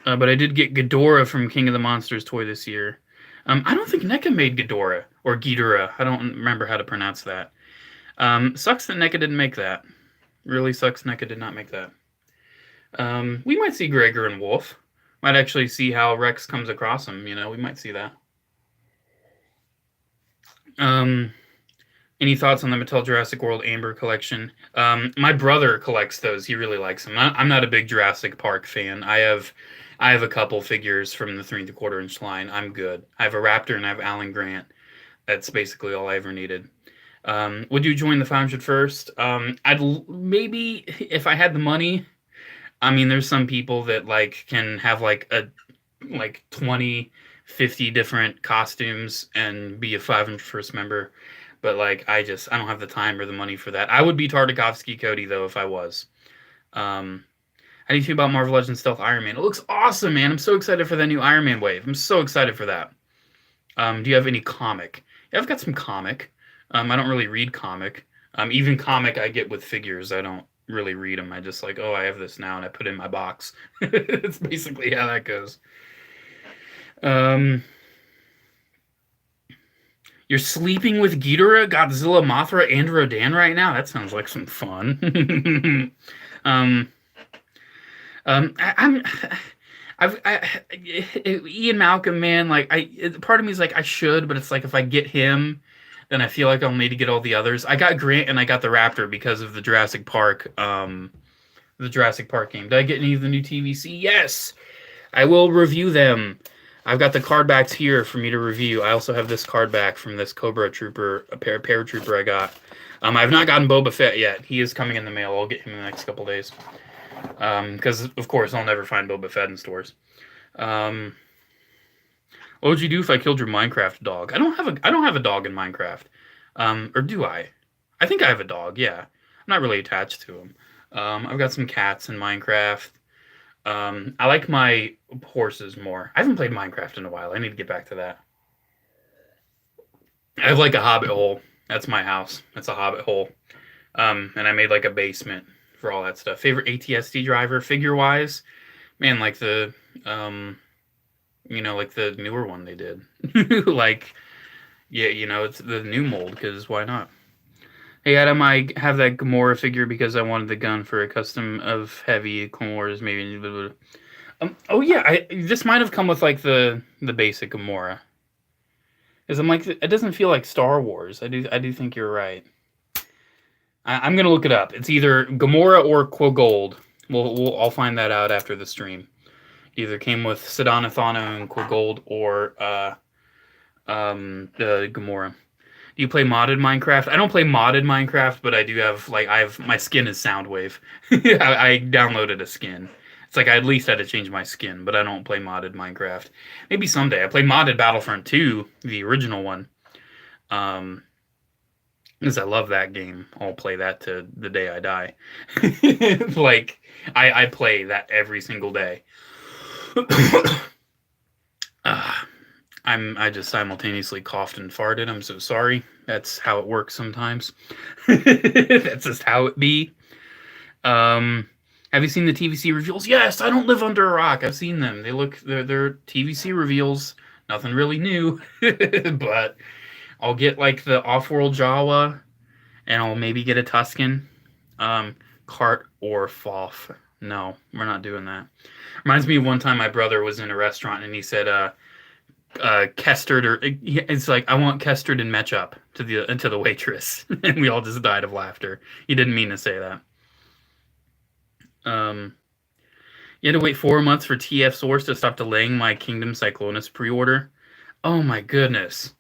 But I did get Ghidorah from King of the Monsters toy this year. I don't think NECA made Ghidorah or Ghidorah. I don't remember how to pronounce that. Sucks that NECA didn't make that. Really sucks NECA did not make that. We might see Gregor and Wolf. Might actually see how Rex comes across him. You know, we might see that. Any thoughts on the Mattel Jurassic World Amber collection? My brother collects those. He really likes them. I'm not a big Jurassic Park fan. I have a couple figures from the 3 and 1/4 inch line. I'm good. I have a Raptor and I have Alan Grant. That's basically all I ever needed. Would you join the 501st? Maybe if I had the money. I mean, there's some people that like can have like 20, 50 different costumes and be a 501st member. But like I don't have the time or the money for that. I would be Tartakovsky Cody though if I was. How do you feel about Marvel Legends Stealth Iron Man? It looks awesome, man. I'm so excited for that new Iron Man wave. I'm so excited for that. Do you have any comic? Yeah, I've got some comic. I don't really read comic. Even comic I get with figures. I don't really read them. I just like, oh, I have this now, and I put it in my box. It's basically how that goes. You're sleeping with Ghidorah, Godzilla, Mothra, and Rodan right now? That sounds like some fun. Ian Malcolm, man, like part of me is like I should, but it's like if I get him, then I feel like I'll need to get all the others. I got Grant and I got the Raptor because of the Jurassic Park game. Did I get any of the new TVC? Yes, I will review them. I've got the card backs here for me to review. I also have this card back from this Cobra Trooper, a paratrooper I got. I've not gotten Boba Fett yet. He is coming in the mail. I'll get him in the next couple days. Because of course I'll never find Boba Fett in stores. What would you do if I killed your Minecraft dog? I don't have a dog in Minecraft. Or do I? I think I have a dog. Yeah, I'm not really attached to him. I've got some cats in Minecraft. I like my horses more. I haven't played Minecraft in a while. I need to get back to that. I have like a hobbit hole. That's my house. That's a hobbit hole. And I made like a basement for all that stuff. Favorite ATSD driver figure wise, man, like um, like the newer one they did. Like, yeah, it's the new mold because why not? Hey Adam, I have that Gamora figure because I wanted the gun for a custom of heavy Clone Wars, maybe. Oh yeah, this might have come with like the basic Gamora. Because I'm like, it doesn't feel like Star Wars. I do think you're right. I'm gonna look it up. It's either Gamora or Quagold. I'll find that out after the stream. Either came with Sedana Thano and Quagold or Gamora. Do you play modded Minecraft? I don't play modded Minecraft, but I do have my skin is Soundwave. I downloaded a skin. It's like I at least had to change my skin, but I don't play modded Minecraft. Maybe someday. I play modded Battlefront 2, the original one. Because I love that game. I'll play that to the day I die. Like I play that every single day. I just simultaneously coughed and farted. I'm so sorry. That's how it works sometimes. That's just how it be. Have you seen the TVC reveals? Yes, I don't live under a rock. I've seen them. They're TVC reveals. Nothing really new. But I'll get like the off-world Jawa, and I'll maybe get a Tuscan. Cart or Foff. No, we're not doing that. Reminds me of one time my brother was in a restaurant and he said, Kestard, or it's like, I want Kestard and match up to the waitress, and we all just died of laughter. He didn't mean to say that. You had to wait 4 months for TF Source to stop delaying my Kingdom Cyclonus pre-order. Oh my goodness,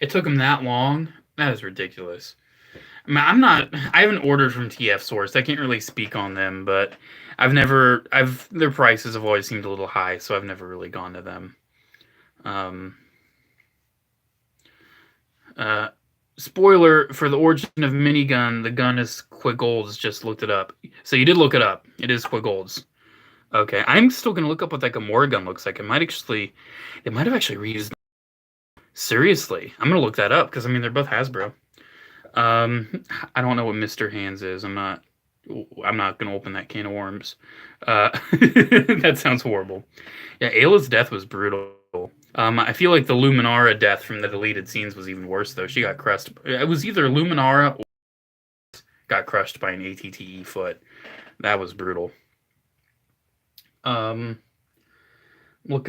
it took him that long. That is ridiculous. I mean, I haven't ordered from TF Source. I can't really speak on them, but their prices have always seemed a little high, so I've never really gone to them. Spoiler for the origin of minigun, the gun is Quagold's. Just looked it up. So you did look it up. It is Quagold's. Okay, I'm still gonna look up what that Gamora gun looks like. It might have actually reused them. Seriously, I'm gonna look that up because I mean they're both Hasbro. I don't know what Mr. Hands is. I'm not gonna open that can of worms. That sounds horrible. Yeah, Ayla's death was brutal. I feel like the Luminara death from the deleted scenes was even worse, though. She got crushed. It was either Luminara or got crushed by an ATTE foot. That was brutal. Looking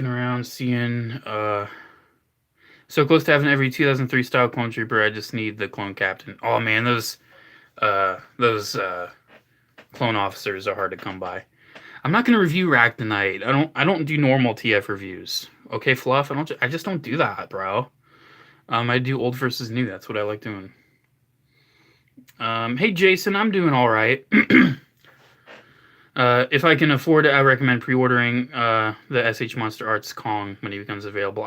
around, seeing so close to having every 2003 style clone trooper. I just need the clone captain. Oh man, those clone officers are hard to come by. I'm not gonna review Ractonite. I don't do normal TF reviews. Okay, Fluff. I just don't do that, bro. I do old versus new. That's what I like doing. Hey Jason, I'm doing all right. If I can afford it, I recommend pre-ordering the SH Monster Arts Kong when he becomes available.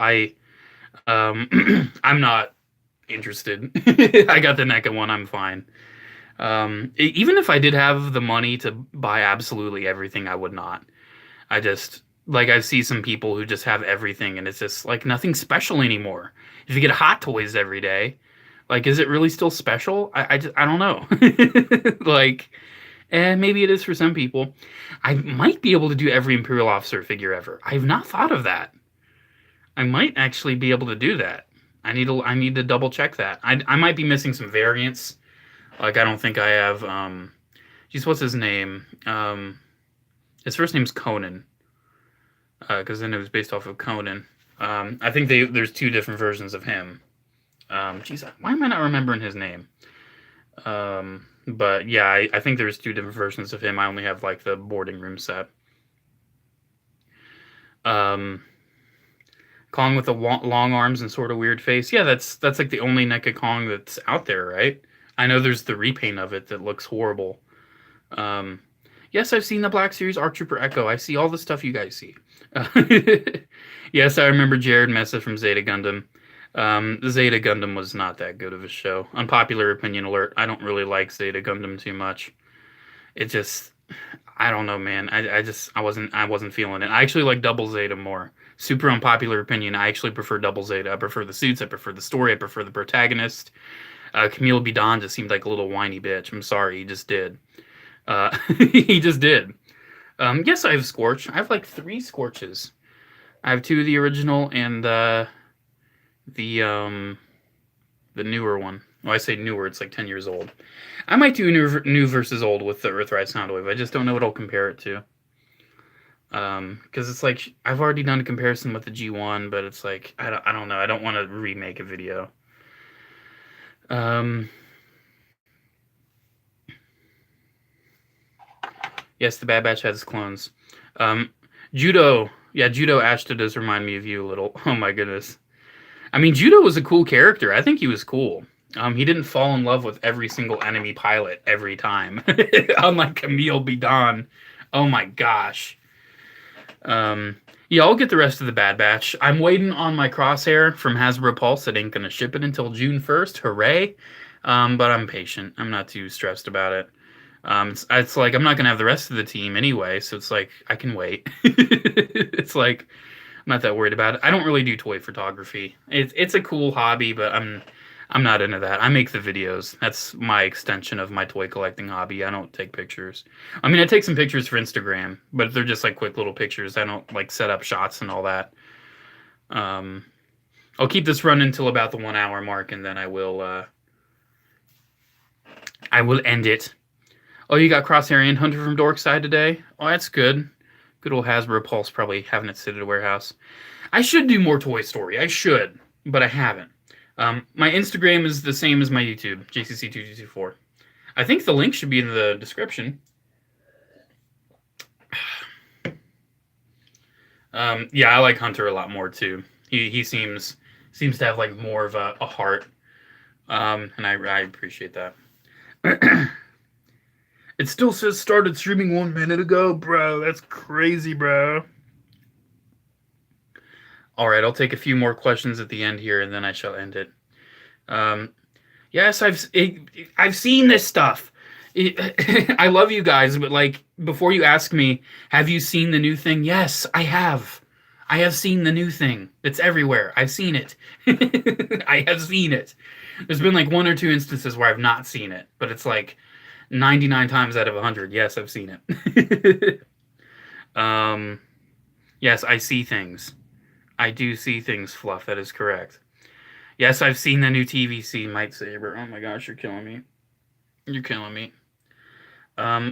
I'm not interested. I got the NECA one. I'm fine. Even if I did have the money to buy absolutely everything, I would not. I just I see some people who just have everything, and it's just like nothing special anymore. If you get Hot Toys every day, like, is it really still special? I don't know. Maybe it is for some people. I might be able to do every Imperial officer figure ever. I've not thought of that. I might actually be able to do that. I need to double check that. I might be missing some variants. Like, I don't think I have. Geez, what's his name? His first name's Conan. Because then it was based off of Conan. I think there's two different versions of him. Geez, why am I not remembering his name? But yeah, I think there's two different versions of him. I only have like the boarding room set. Kong with the long arms and sort of weird face. Yeah, that's like the only NECA Kong that's out there, right? I know there's the repaint of it that looks horrible. Yes, I've seen the Black Series Arc Trooper Echo. I see all the stuff you guys see. Yes, I remember Jared Mesa from Zeta Gundam. The Zeta Gundam was not that good of a show. Unpopular opinion alert. I don't really like Zeta Gundam too much. It just, I don't know, man. I wasn't feeling it. I actually like Double Zeta more. Super unpopular opinion. I actually prefer Double Zeta. I prefer the suits. I prefer the story. I prefer the protagonist. Camille Bidon just seemed like a little whiny bitch. I'm sorry, he just did. He just did. Yes, I have Scorch. I have like 3 Scorches. I have 2 of the original and the newer one. Well, I say newer, it's like 10 years old. I might do new versus old with the Earthrise Soundwave. I just don't know what I'll compare it to. Because it's like I've already done a comparison with the G1, but it's like I don't know. I don't want to remake a video. Yes, the Bad Batch has clones. Judo, yeah, Judo Ashta does remind me of you a little. Oh my goodness. I mean, Judo was a cool character. I think he was cool. He didn't fall in love with every single enemy pilot every time, unlike Camille Bidon. Oh my gosh. Yeah, I'll get the rest of the Bad Batch. I'm waiting on my Crosshair from Hasbro Pulse. It ain't gonna ship it until June 1st. Hooray! But I'm patient. I'm not too stressed about it. It's like I'm not gonna have the rest of the team anyway, so it's like I can wait. It's like I'm not that worried about it. I don't really do toy photography. It's a cool hobby, but I'm not into that. I make the videos. That's my extension of my toy collecting hobby. I don't take pictures. I mean, I take some pictures for Instagram, but they're just like quick little pictures. I don't like set up shots and all that. I'll keep this running until about the 1 hour mark, and then I will end it. Oh, you got Crosshair and Hunter from Dorkside today? Oh, that's good. Good old Hasbro Pulse probably having it sit at a warehouse. I should do more Toy Story. I should, but I haven't. My Instagram is the same as my YouTube, JCC2224. I think the link should be in the description. Yeah, I like Hunter a lot more too. He seems to have like more of a heart, and I appreciate that. It still says started streaming 1 minute ago, bro. That's crazy, bro. All right, I'll take a few more questions at the end here, and then I shall end it. Yes, I've seen this stuff. I love you guys, but like before you ask me, have you seen the new thing? Yes, I have. I have seen the new thing. It's everywhere. I've seen it. I have seen it. There's been like 1 or 2 instances where I've not seen it, but it's like 99 times out of 100, yes, I've seen it. Yes, I see things. I do see things, Fluff. That is correct. Yes, I've seen the new TVC, Mike Saber. Oh my gosh, you're killing me. You're killing me.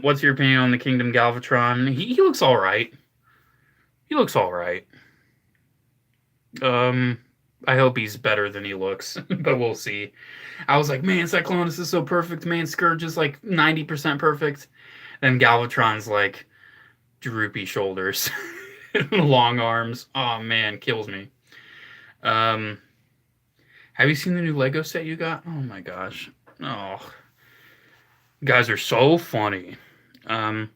What's your opinion on the Kingdom Galvatron? He looks all right. He looks all right. I hope he's better than he looks, but we'll see. I was like, man, Cyclonus is so perfect. Man, Scourge is like 90% perfect. Then Galvatron's like droopy shoulders, long arms. Oh man, kills me. Have you seen the new Lego set you got? Oh my gosh. Oh, you guys are so funny. Do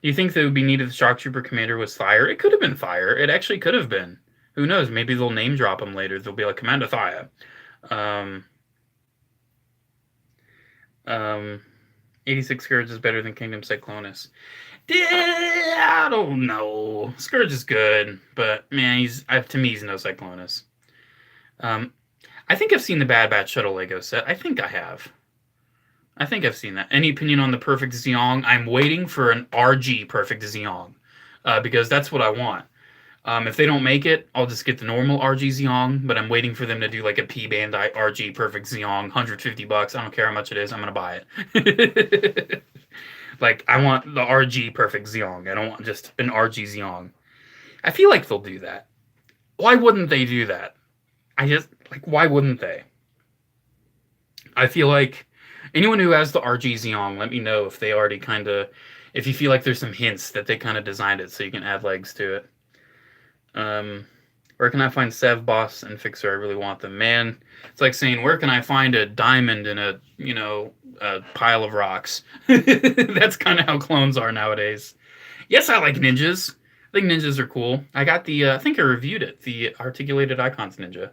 you think that would be needed? The Shock Trooper Commander was Fire? It could have been Fire. It actually could have been. Who knows? Maybe they'll name drop him later. They'll be like Commander Thaya. 86 Scourge is better than Kingdom Cyclonus. I don't know. Scourge is good, but man, to me he's no Cyclonus. I think I've seen the Bad Batch Shuttle Lego set. I think I have. I think I've seen that. Any opinion on the Perfect Zeong? I'm waiting for an RG Perfect Zeong, because that's what I want. If they don't make it, I'll just get the normal RG Zeong, but I'm waiting for them to do like a P Bandai RG Perfect Zeong, $150. I don't care how much it is. I'm gonna buy it. Like, I want the RG Perfect Zeong. I don't want just an RG Zeong. I feel like they'll do that. Why wouldn't they do that? Why wouldn't they? I feel like anyone who has the RG Zeong, let me know if they already if you feel like there's some hints that they kind of designed it so you can add legs to it. Where can I find Sev, Boss, and Fixer? I really want them. Man, it's like saying, where can I find a diamond in a pile of rocks? That's kind of how clones are nowadays. Yes, I like ninjas. I think ninjas are cool. I got I think I reviewed it, the Articulated Icons Ninja.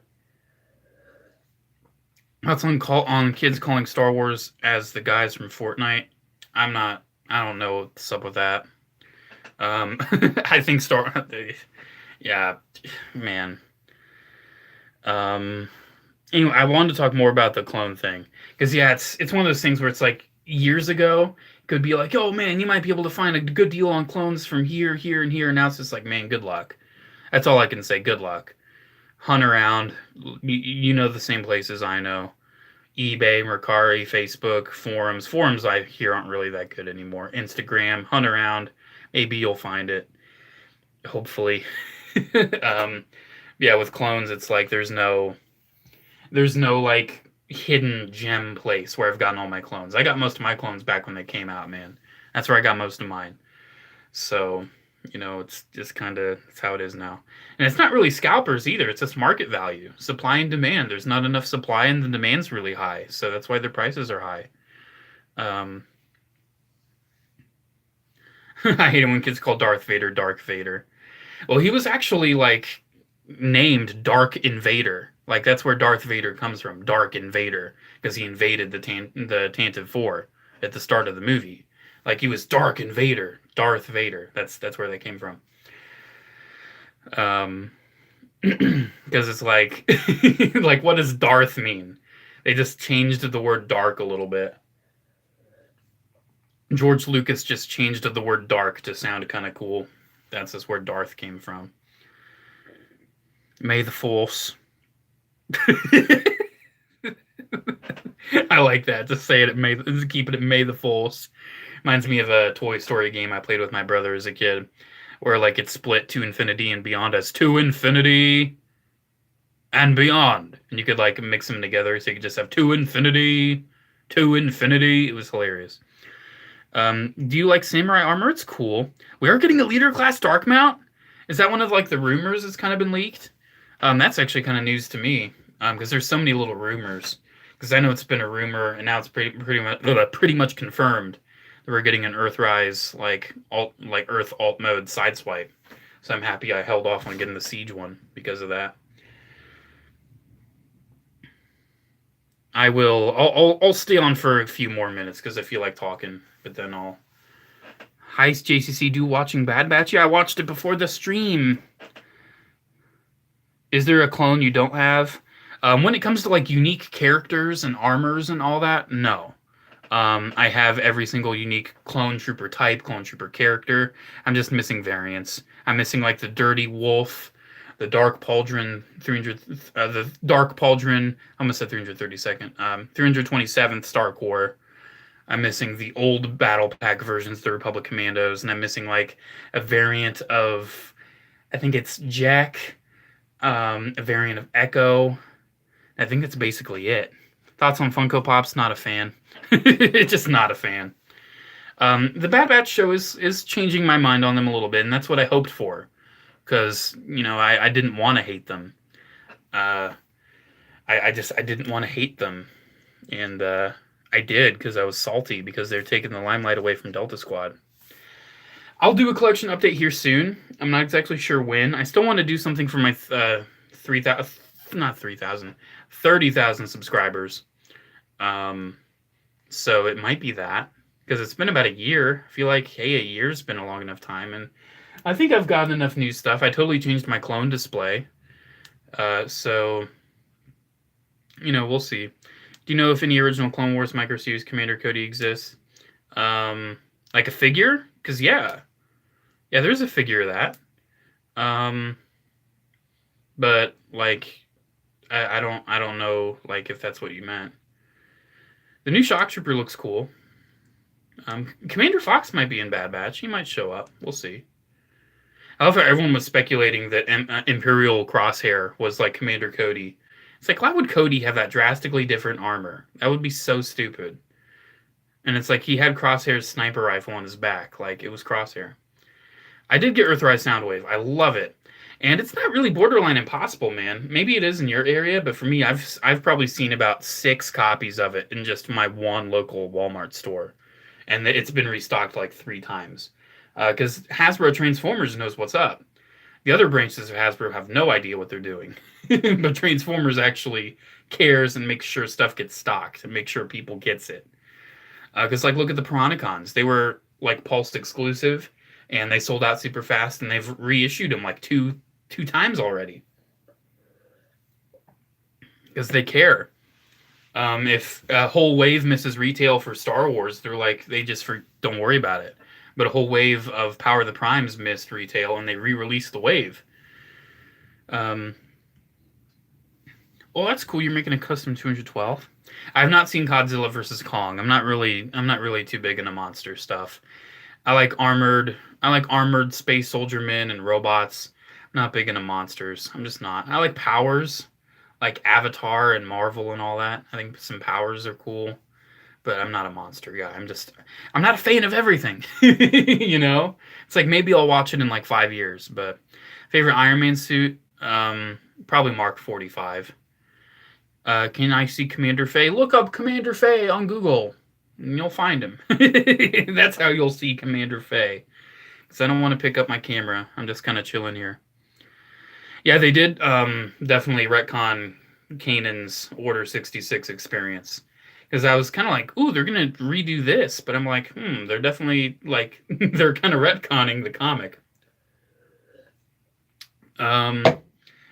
That's on kids calling Star Wars as the guys from Fortnite. I don't know what's up with that. I think yeah, man. Anyway, I wanted to talk more about the clone thing because yeah, it's one of those things where it's like years ago it could be like, oh man, you might be able to find a good deal on clones from here, here, and here. And now it's just like, man, good luck. That's all I can say. Good luck. Hunt around. You know the same places I know. eBay, Mercari, Facebook, forums. Forums I hear aren't really that good anymore. Instagram. Hunt around. Maybe you'll find it. Hopefully. um, yeah, with clones, it's like there's no like hidden gem place where I've gotten all my clones. I got most of my clones back when they came out, man. That's where I got most of mine. So, it's just kind of it's how it is now. And it's not really scalpers either. It's just market value, supply and demand. There's not enough supply and the demand's really high, so that's why their prices are high. Um, I hate it when kids call Darth Vader Dark Vader. Well, he was actually like named Dark Invader. Like that's where Darth Vader comes from, Dark Invader, because he invaded the Tantive Four at the start of the movie. Like he was Dark Invader, Darth Vader. That's where they came from. Because it's like, like what does Darth mean? They just changed the word dark a little bit. George Lucas just changed the word dark to sound kind of cool. That's just where Darth came from. May the Force. I like that. Just say it. Keep it at May the Force. Reminds me of a Toy Story game I played with my brother as a kid, where like it's split to infinity and beyond as to infinity and beyond, and you could like mix them together, so you could just have to infinity, to infinity. It was hilarious. Do you like samurai armor? It's cool. We are getting a leader class dark mount. Is that one of like the rumors that's kind of been leaked? That's actually kind of news to me because there's so many little rumors. Because I know it's been a rumor, and now it's pretty much confirmed that we're getting an Earthrise like Earth alt mode sideswipe. So I'm happy I held off on getting the Siege one because of that. I will. I'll stay on for a few more minutes because I feel like talking, but then I'll. Hi, JCC. Do watching Bad Batch? Yeah, I watched it before the stream. Is there a clone you don't have? When it comes to like unique characters and armors and all that, no. I have every single unique clone trooper type, clone trooper character. I'm just missing variants. I'm missing like the Dirty Wolf, the Dark Pauldron 300, the Dark Pauldron. I almost said 332nd, 327th Star Corps. I'm missing the old Battle Pack versions, the Republic Commandos, and I'm missing like a variant of, I think it's Jack, a variant of Echo. I think that's basically it. Thoughts on Funko Pops? Not a fan. Just not a fan. The Bad Batch show is changing my mind on them a little bit, and that's what I hoped for. Because, I didn't want to hate them. I didn't want to hate them. And I did because I was salty because they're taking the limelight away from Delta Squad. I'll do a collection update here soon. I'm not exactly sure when. I still want to do something for my 3,000, not 3,000, 30,000 subscribers. So it might be that because it's been about a year. I feel like, hey, a year's been a long enough time, and I think I've gotten enough new stuff. I totally changed my clone display. So, we'll see. Do you know if any original Clone Wars Micro Series Commander Cody exists? Like a figure? Because yeah, there's a figure of that. But like, I don't know like if that's what you meant. The new Shock Trooper looks cool. Commander Fox might be in Bad Batch. He might show up. We'll see. I love how everyone was speculating that Imperial Crosshair was like Commander Cody. It's like, why would Cody have that drastically different armor? That would be so stupid. And it's like he had Crosshair's sniper rifle on his back. Like, it was Crosshair. I did get Earthrise Soundwave. I love it. And it's not really borderline impossible, man. Maybe it is in your area, but for me, I've probably seen about 6 copies of it in just my one local Walmart store. And it's been restocked like 3 times. Because Hasbro Transformers knows what's up. The other branches of Hasbro have no idea what they're doing. But Transformers actually cares and makes sure stuff gets stocked and make sure people gets it. Because look at the Piranacons. They were like Pulse exclusive, and they sold out super fast, and they've reissued them like two times already. because they care. If a whole wave misses retail for Star Wars, they're like, they just don't worry about it. But a whole wave of Power of the Primes missed retail, and they re-released the wave. Well, that's cool. You're making a custom 212. I've not seen Godzilla versus Kong. I'm not really too big into monster stuff. I like armored space soldier men and robots. I'm not big into monsters. I'm just not. I like powers, like Avatar and Marvel and all that. I think some powers are cool, but I'm not a monster guy. I'm not a fan of everything. You know? It's like maybe I'll watch it in like 5 years, but favorite Iron Man suit? Probably Mark 45. Can I see Commander Faye? Look up Commander Faye on Google, and you'll find him. That's how you'll see Commander Faye. Because I don't want to pick up my camera. I'm just kind of chilling here. Yeah, they did definitely retcon Kanan's Order 66 experience. Because I was kind of like, ooh, they're going to redo this. But I'm like, they're definitely, like, they're kind of retconning the comic.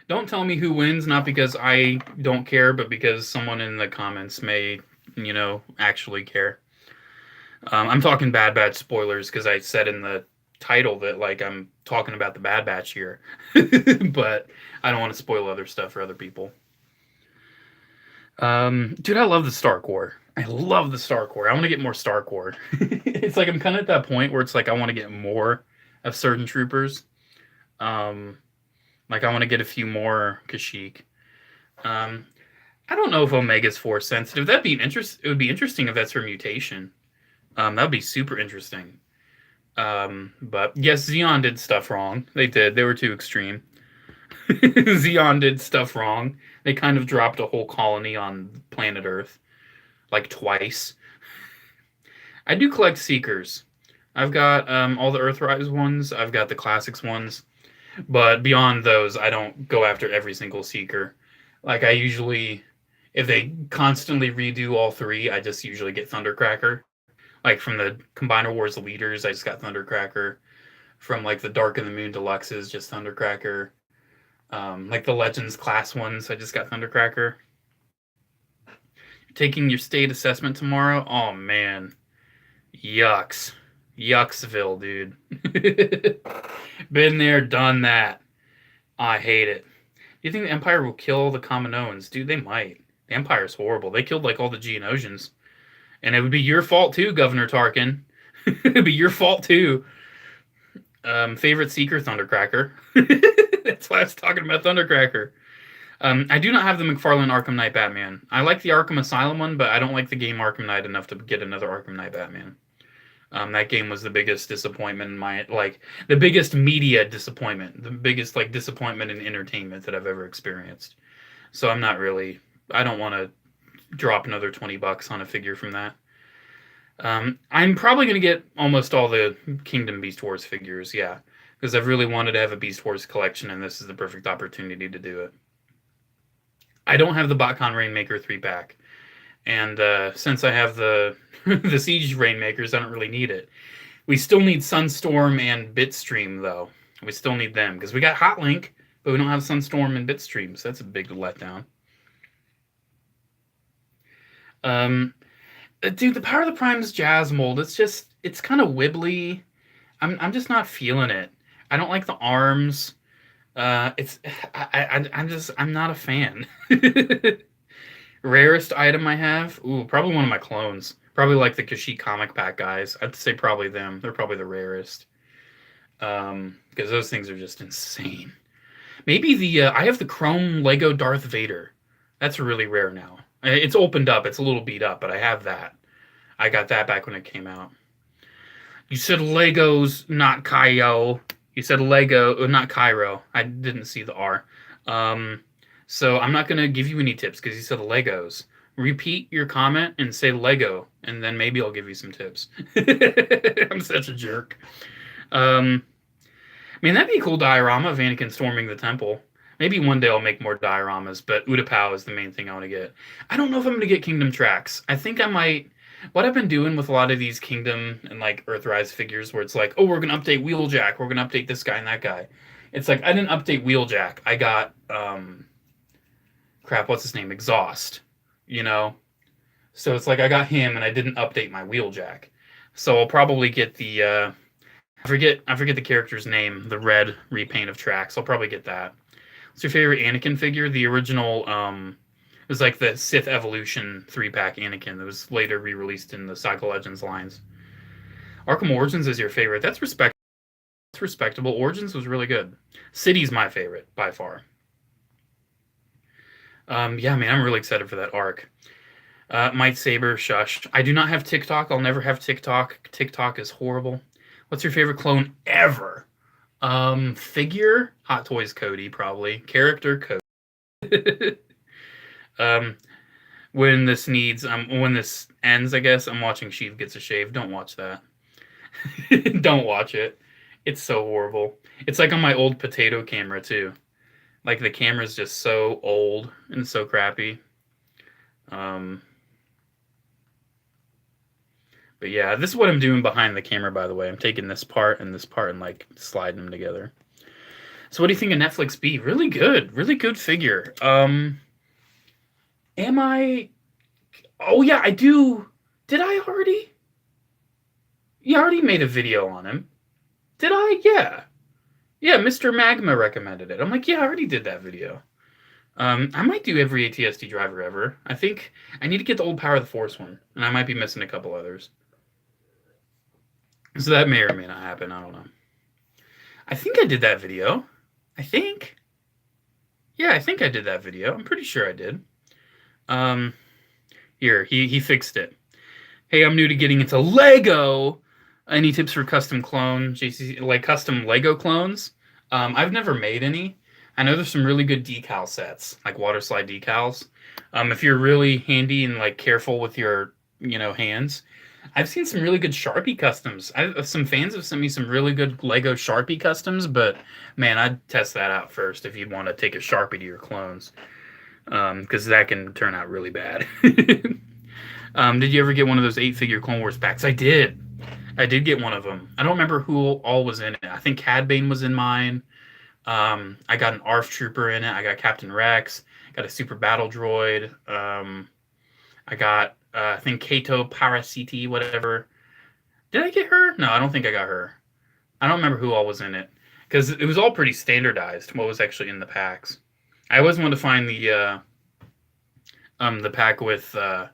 Don't tell me who wins, not because I don't care, but because someone in the comments may, actually care. I'm talking Bad Batch spoilers because I said in the title that, like, I'm talking about the Bad Batch here. But I don't want to spoil other stuff for other people. Dude, I love the Star Corps. I love the Star Corps. I want to get more Star Corps. It's like I'm kind of at that point where it's like I want to get more of certain troopers. Like I want to get a few more Kashyyyk. I don't know if Omega's force sensitive. It would be interesting if that's her mutation. That would be super interesting. But yes, Xeon did stuff wrong. They did. They were too extreme. Xeon did stuff wrong. They kind of dropped a whole colony on planet Earth, like twice. I do collect Seekers. I've got all the Earthrise ones. I've got the Classics ones. But beyond those, I don't go after every single Seeker. Like I usually, if they constantly redo all three, I just usually get Thundercracker. Like from the Combiner Wars Leaders, I just got Thundercracker. From like the Dark of the Moon Deluxes, just Thundercracker. Like the Legends class ones, I just got Thundercracker. Taking your state assessment tomorrow? Oh man. Yucks. Yucksville, dude. Been there, done that. I hate it. Do you think the Empire will kill the Kaminoans? Dude, they might. The Empire's horrible. They killed like all the Geonosians. And it would be your fault too, Governor Tarkin. It'd be your fault too. Favorite Seeker, Thundercracker. That's why I was talking about Thundercracker. I do not have the McFarlane Arkham Knight Batman. I like the Arkham Asylum one, but I don't like the game Arkham Knight enough to get another Arkham Knight Batman. That game was the biggest disappointment in the biggest media disappointment, the biggest disappointment in entertainment that I've ever experienced. So I don't want to drop another $20 on a figure from that. I'm probably going to get almost all the Kingdom Beast Wars figures, yeah, because I've really wanted to have a Beast Wars collection, and this is the perfect opportunity to do it. I don't have the BotCon Rainmaker 3-pack. And since I have the the Siege Rainmakers, I don't really need it. We still need Sunstorm and Bitstream, though. We still need them, because we got Hotlink, but we don't have Sunstorm and Bitstream, so that's a big letdown. Dude, the Power of the Prime's Jazz mold, it's kind of wibbly. I'm just not feeling it. I don't like the arms. I'm not a fan. Rarest item I have? Ooh, probably one of my clones. Probably like the Kashyyyk comic pack guys. I'd say probably them. They're probably the rarest. Because those things are just insane. Maybe I have the Chrome Lego Darth Vader. That's really rare now. It's opened up. It's a little beat up, but I have that. I got that back when it came out. You said Legos, not Cairo. You said Lego, not Cairo. I didn't see the R. So I'm not going to give you any tips because you said Legos. Repeat your comment and say Lego, and then maybe I'll give you some tips. I'm such a jerk. Man, that'd be a cool diorama of Anakin storming the temple. Maybe one day I'll make more dioramas, but Utapau is the main thing I want to get. I don't know if I'm going to get Kingdom Tracks. I think I might... What I've been doing with a lot of these Kingdom and Earthrise figures where it's like, oh, we're going to update Wheeljack, we're going to update this guy and that guy. It's like, I didn't update Wheeljack. I got crap, what's his name? Exhaust, you know? So it's like I got him and I didn't update my wheeljack. So I'll probably get the I forget the character's name, the red repaint of tracks. I'll probably get that. What's your favorite Anakin figure? The original it was like the Sith Evolution 3-pack Anakin that was later re-released in the Saga Legends lines. Arkham Origins is your favorite. That's respectable. Origins was really good. City's my favorite by far. Yeah, man, I'm really excited for that arc. Might Saber, shush. I do not have TikTok. I'll never have TikTok. TikTok is horrible. What's your favorite clone ever? Figure? Hot Toys Cody, probably. Character Cody. When this ends, I guess, I'm watching Sheev Gets a Shave. Don't watch that. Don't watch it. It's so horrible. It's like on my old potato camera, too. Like, the camera's just so old and so crappy. But yeah, this is what I'm doing behind the camera, by the way. I'm taking this part and like sliding them together. So what do you think of Netflix B? Really good figure. Am I? Oh yeah, I do. Did I already? You already made a video on him. Did I? Yeah. Yeah, Mr. Magma recommended it. I'm like, yeah, I already did that video. I might do every ATSD driver ever. I think I need to get the old Power of the Force one, and I might be missing a couple others. So that may or may not happen. I don't know. I think I did that video. I think. Yeah, I think I did that video. I'm pretty sure I did. Here, he fixed it. Hey, I'm new to getting into Lego. Any tips for custom clone, JCC, like custom Lego clones? I've never made any. I know there's some really good decal sets, like water slide decals. If you're really handy and like careful with your, hands, I've seen some really good Sharpie customs. Some fans have sent me some really good Lego Sharpie customs, but man, I'd test that out first if you'd want to take a Sharpie to your clones, because that can turn out really bad. Did you ever get one of those 8-figure Clone Wars packs? I did. I did get one of them. I don't remember who all was in it. I think Cad Bane was in mine. I got an ARF Trooper in it. I got Captain Rex. Got a Super Battle Droid. I got, I think, Kato Parasiti, whatever. Did I get her? No, I don't think I got her. I don't remember who all was in it. Because it was all pretty standardized, what was actually in the packs. I always wanted to find the pack with, I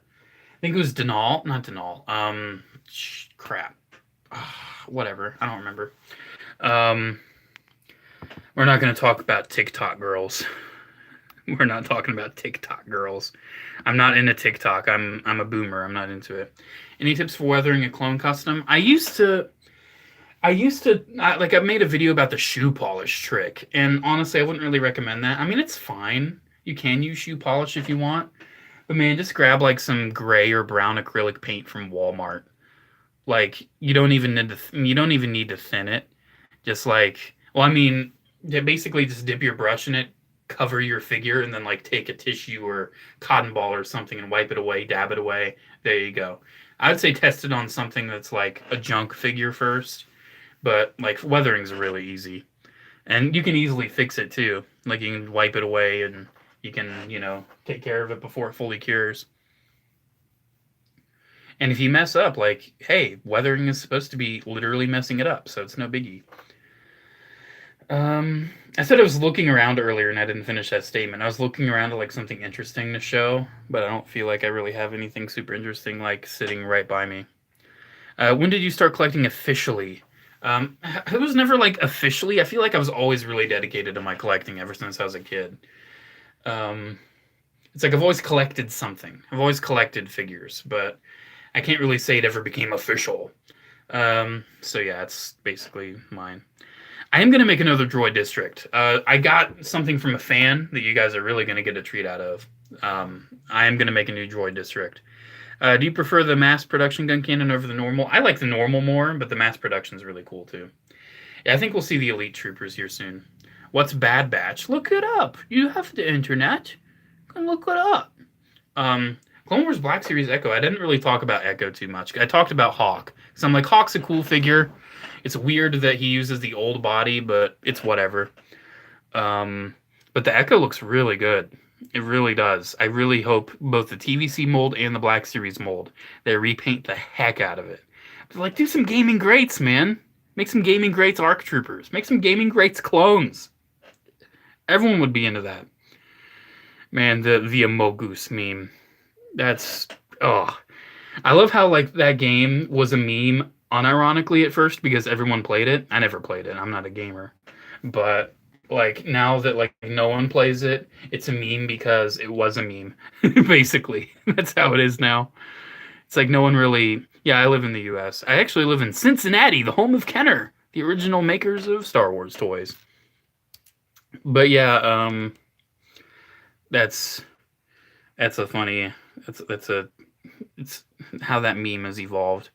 think it was Denal. Not Denal. Crap. Whatever. I don't remember. We're not going to talk about TikTok girls. We're not talking about TikTok girls. I'm not into TikTok. I'm a boomer. I'm not into it. Any tips for weathering a clone custom? I made a video about the shoe polish trick, and honestly, I wouldn't really recommend that. I mean, it's fine. You can use shoe polish if you want, but man, just grab like some gray or brown acrylic paint from Walmart. Like, you don't even need to thin it. Just like, basically just dip your brush in it, cover your figure, and then like take a tissue or cotton ball or something and wipe it away, dab it away. There you go. I would say test it on something that's like a junk figure first, but like weathering's really easy. And you can easily fix it too. Like you can wipe it away and you can, take care of it before it fully cures. And if you mess up, like, hey, weathering is supposed to be literally messing it up, so it's no biggie. I said I was looking around earlier and I didn't finish that statement. I was looking around at like something interesting to show, but I don't feel like I really have anything super interesting like sitting right by me. When did you start collecting officially? It was never like officially. I feel like I was always really dedicated to my collecting ever since I was a kid. It's like I've always collected something. I've always collected figures, but I can't really say it ever became official. So yeah, it's basically mine. I am going to make another Droid District. I got something from a fan that you guys are really going to get a treat out of. I am going to make a new Droid District. Do you prefer the mass production gun cannon over the normal? I like the normal more, but the mass production is really cool too. Yeah, I think we'll see the Elite Troopers here soon. What's Bad Batch? Look it up. You have the internet. Go look it up. Clone Wars Black Series Echo. I didn't really talk about Echo too much. I talked about Hawk. So I'm like, Hawk's a cool figure. It's weird that he uses the old body, but it's whatever. But the Echo looks really good. It really does. I really hope both the TVC mold and the Black Series mold, they repaint the heck out of it. But like, do some gaming greats, man. Make some gaming greats ARC Troopers. Make some gaming greats clones. Everyone would be into that. Man, the Amogus meme. That's oh. I love how like that game was a meme unironically at first because everyone played it. I never played it. I'm not a gamer. But like now that like no one plays it, it's a meme because it was a meme. Basically. That's how it is now. It's like no one really yeah, I live in the US. I actually live in Cincinnati, the home of Kenner, the original makers of Star Wars toys. But yeah, that's a funny it's how that meme has evolved.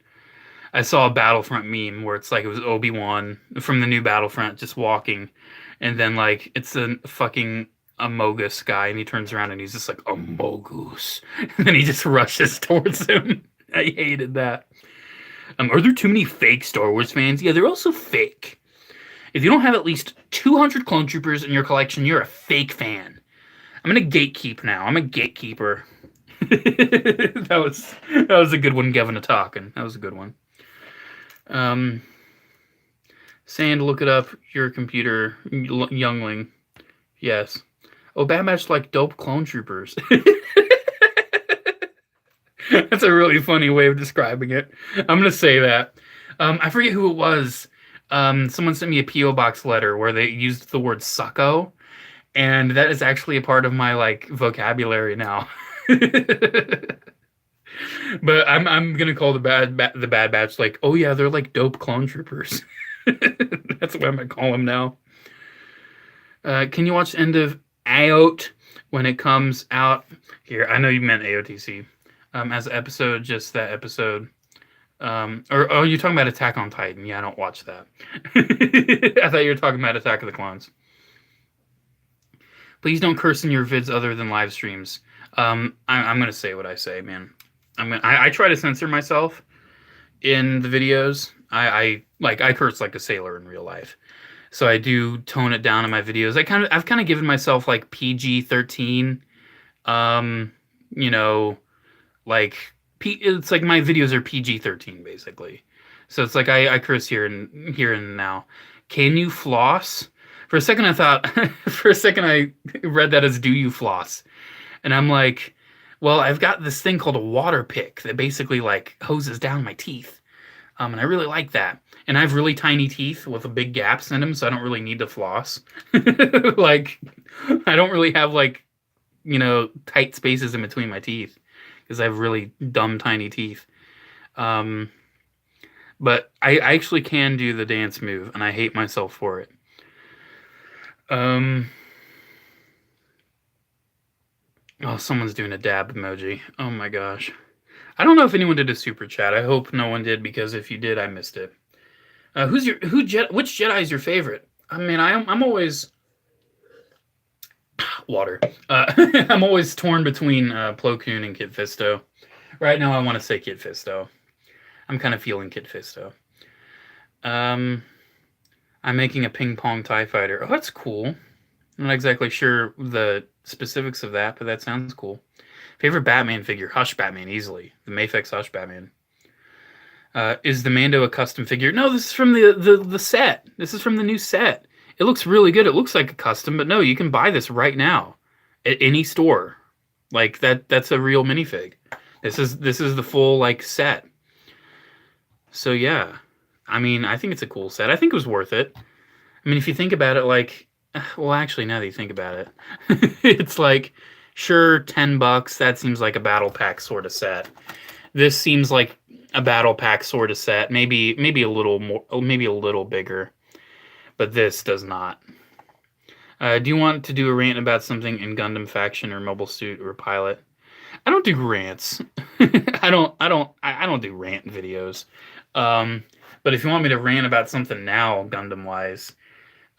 I saw a Battlefront meme where it's like it was Obi-Wan from the new Battlefront just walking, and then like it's a fucking Amogus guy, and he turns around and he's just like Amogus, and then he just rushes towards him. I hated that. Are there too many fake Star Wars fans? Yeah, they're also fake. If you don't have at least 200 clone troopers in your collection, you're a fake fan. I'm gonna gatekeep now. I'm a gatekeeper. that was a good one, Gavin talking. That was a good one. Sand, look it up. Your computer, youngling. Yes. Oh, Bad Batch like dope clone troopers. That's a really funny way of describing it. I'm gonna say that. I forget who it was. Someone sent me a P.O. Box letter where they used the word sucko, and that is actually a part of my like vocabulary now. But I'm gonna call the Bad Batch like, oh yeah, they're like dope clone troopers. That's what I'm gonna call them now. Can you watch the end of AOT when it comes out? Here, I know you meant AOTC. As an episode, just that episode. Or oh, you're talking about Attack on Titan? Yeah, I don't watch that. I thought you were talking about Attack of the Clones. Please don't curse in your vids other than live streams. I'm gonna say what I say, man. I try to censor myself in the videos. I curse like a sailor in real life, so I do tone it down in my videos. I've kind of given myself like PG-13. You know, like it's like my videos are PG-13 basically. So it's like I curse here and now. Can you floss? For a second I thought I read that as do you floss? And I'm like, well, I've got this thing called a water pick that basically like hoses down my teeth. And I really like that. And I have really tiny teeth with big gaps in them, so I don't really need to floss. Like, I don't really have like, tight spaces in between my teeth because I have really dumb tiny teeth. But I actually can do the dance move, and I hate myself for it. Oh, someone's doing a dab emoji. Oh my gosh. I don't know if anyone did a super chat. I hope no one did, because if you did, I missed it. Which Jedi is your favorite? I mean, I'm always water. I'm always torn between Plo Koon and Kit Fisto. Right now, I want to say Kit Fisto. I'm kind of feeling Kit Fisto. I'm making a ping pong TIE fighter. Oh, that's cool. I'm not exactly sure the specifics of that, but that sounds cool. Favorite Batman figure? Hush Batman, easily. The Mafex Hush Batman. Is the Mando a custom figure? No, this is from the set. This is from the new set. It looks really good. It looks like a custom, but no, you can buy this right now at any store. Like that's a real minifig. This is the full like set. So yeah. I mean, I think it's a cool set. I think it was worth it. I mean, if you think about it, like, well, actually, now that you think about it, it's like, sure, $10. That seems like a battle pack sort of set. This seems like a battle pack sort of set. Maybe a little more, maybe a little bigger, but this does not. Do you want to do a rant about something in Gundam Faction or Mobile Suit or Pilot? I don't do rants. I don't do rant videos. But if you want me to rant about something now, Gundam wise,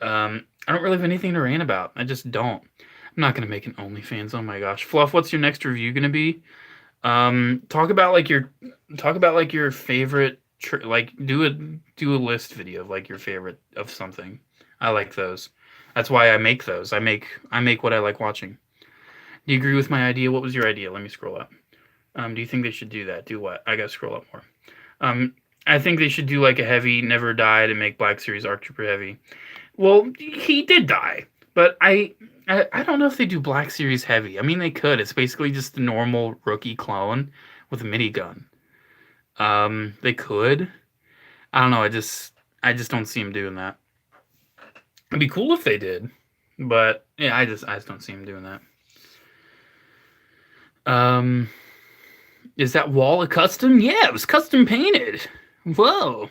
I don't really have anything to rant about. I just don't. I'm not gonna make an OnlyFans. Oh my gosh, Fluff, what's your next review gonna be? Talk about like your favorite. Do a list video of like your favorite of something. I like those. That's why I make those. I make what I like watching. Do you agree with my idea? What was your idea? Let me scroll up. Do you think they should do that? Do what? I gotta scroll up more. I think they should do like a heavy, never died, and make Black Series Arc Trooper heavy. Well, he did die, but I don't know if they do Black Series heavy. I mean, they could. It's basically just a normal rookie clone with a minigun. They could. I don't know. I just don't see him doing that. It'd be cool if they did, but yeah, I just don't see him doing that. Is that wall a custom? Yeah, it was custom painted. Whoa.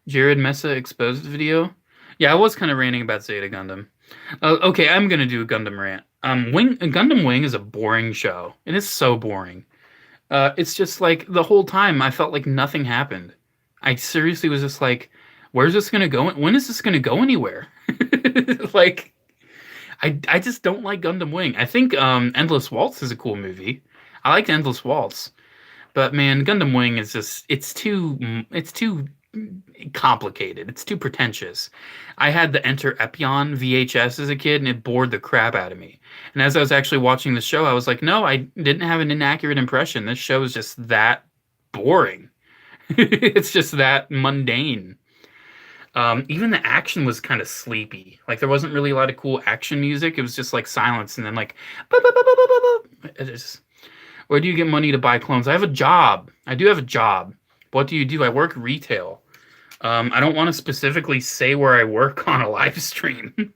Jared Mesa exposed video. Yeah, I was kind of ranting about Zeta Gundam. Okay, I'm gonna do a Gundam rant. Gundam Wing is a boring show. It is so boring. It's just like the whole time I felt like nothing happened. I seriously was just like, where's this gonna go? When is this gonna go anywhere? Like, I just don't like Gundam Wing. I think Endless Waltz is a cool movie. I liked Endless Waltz, but man, Gundam Wing is just it's too complicated. It's too pretentious. I had the Enter Epion VHS as a kid, and it bored the crap out of me. And as I was actually watching the show, I was like, no, I didn't have an inaccurate impression. This show is just that boring. It's just that mundane. Even the action was kind of sleepy. Like there wasn't really a lot of cool action music. It was just like silence and then like, it just, where do you get money to buy clones? I have a job. I do have a job. What do you do? I work retail. I don't want to specifically say where I work on a live stream.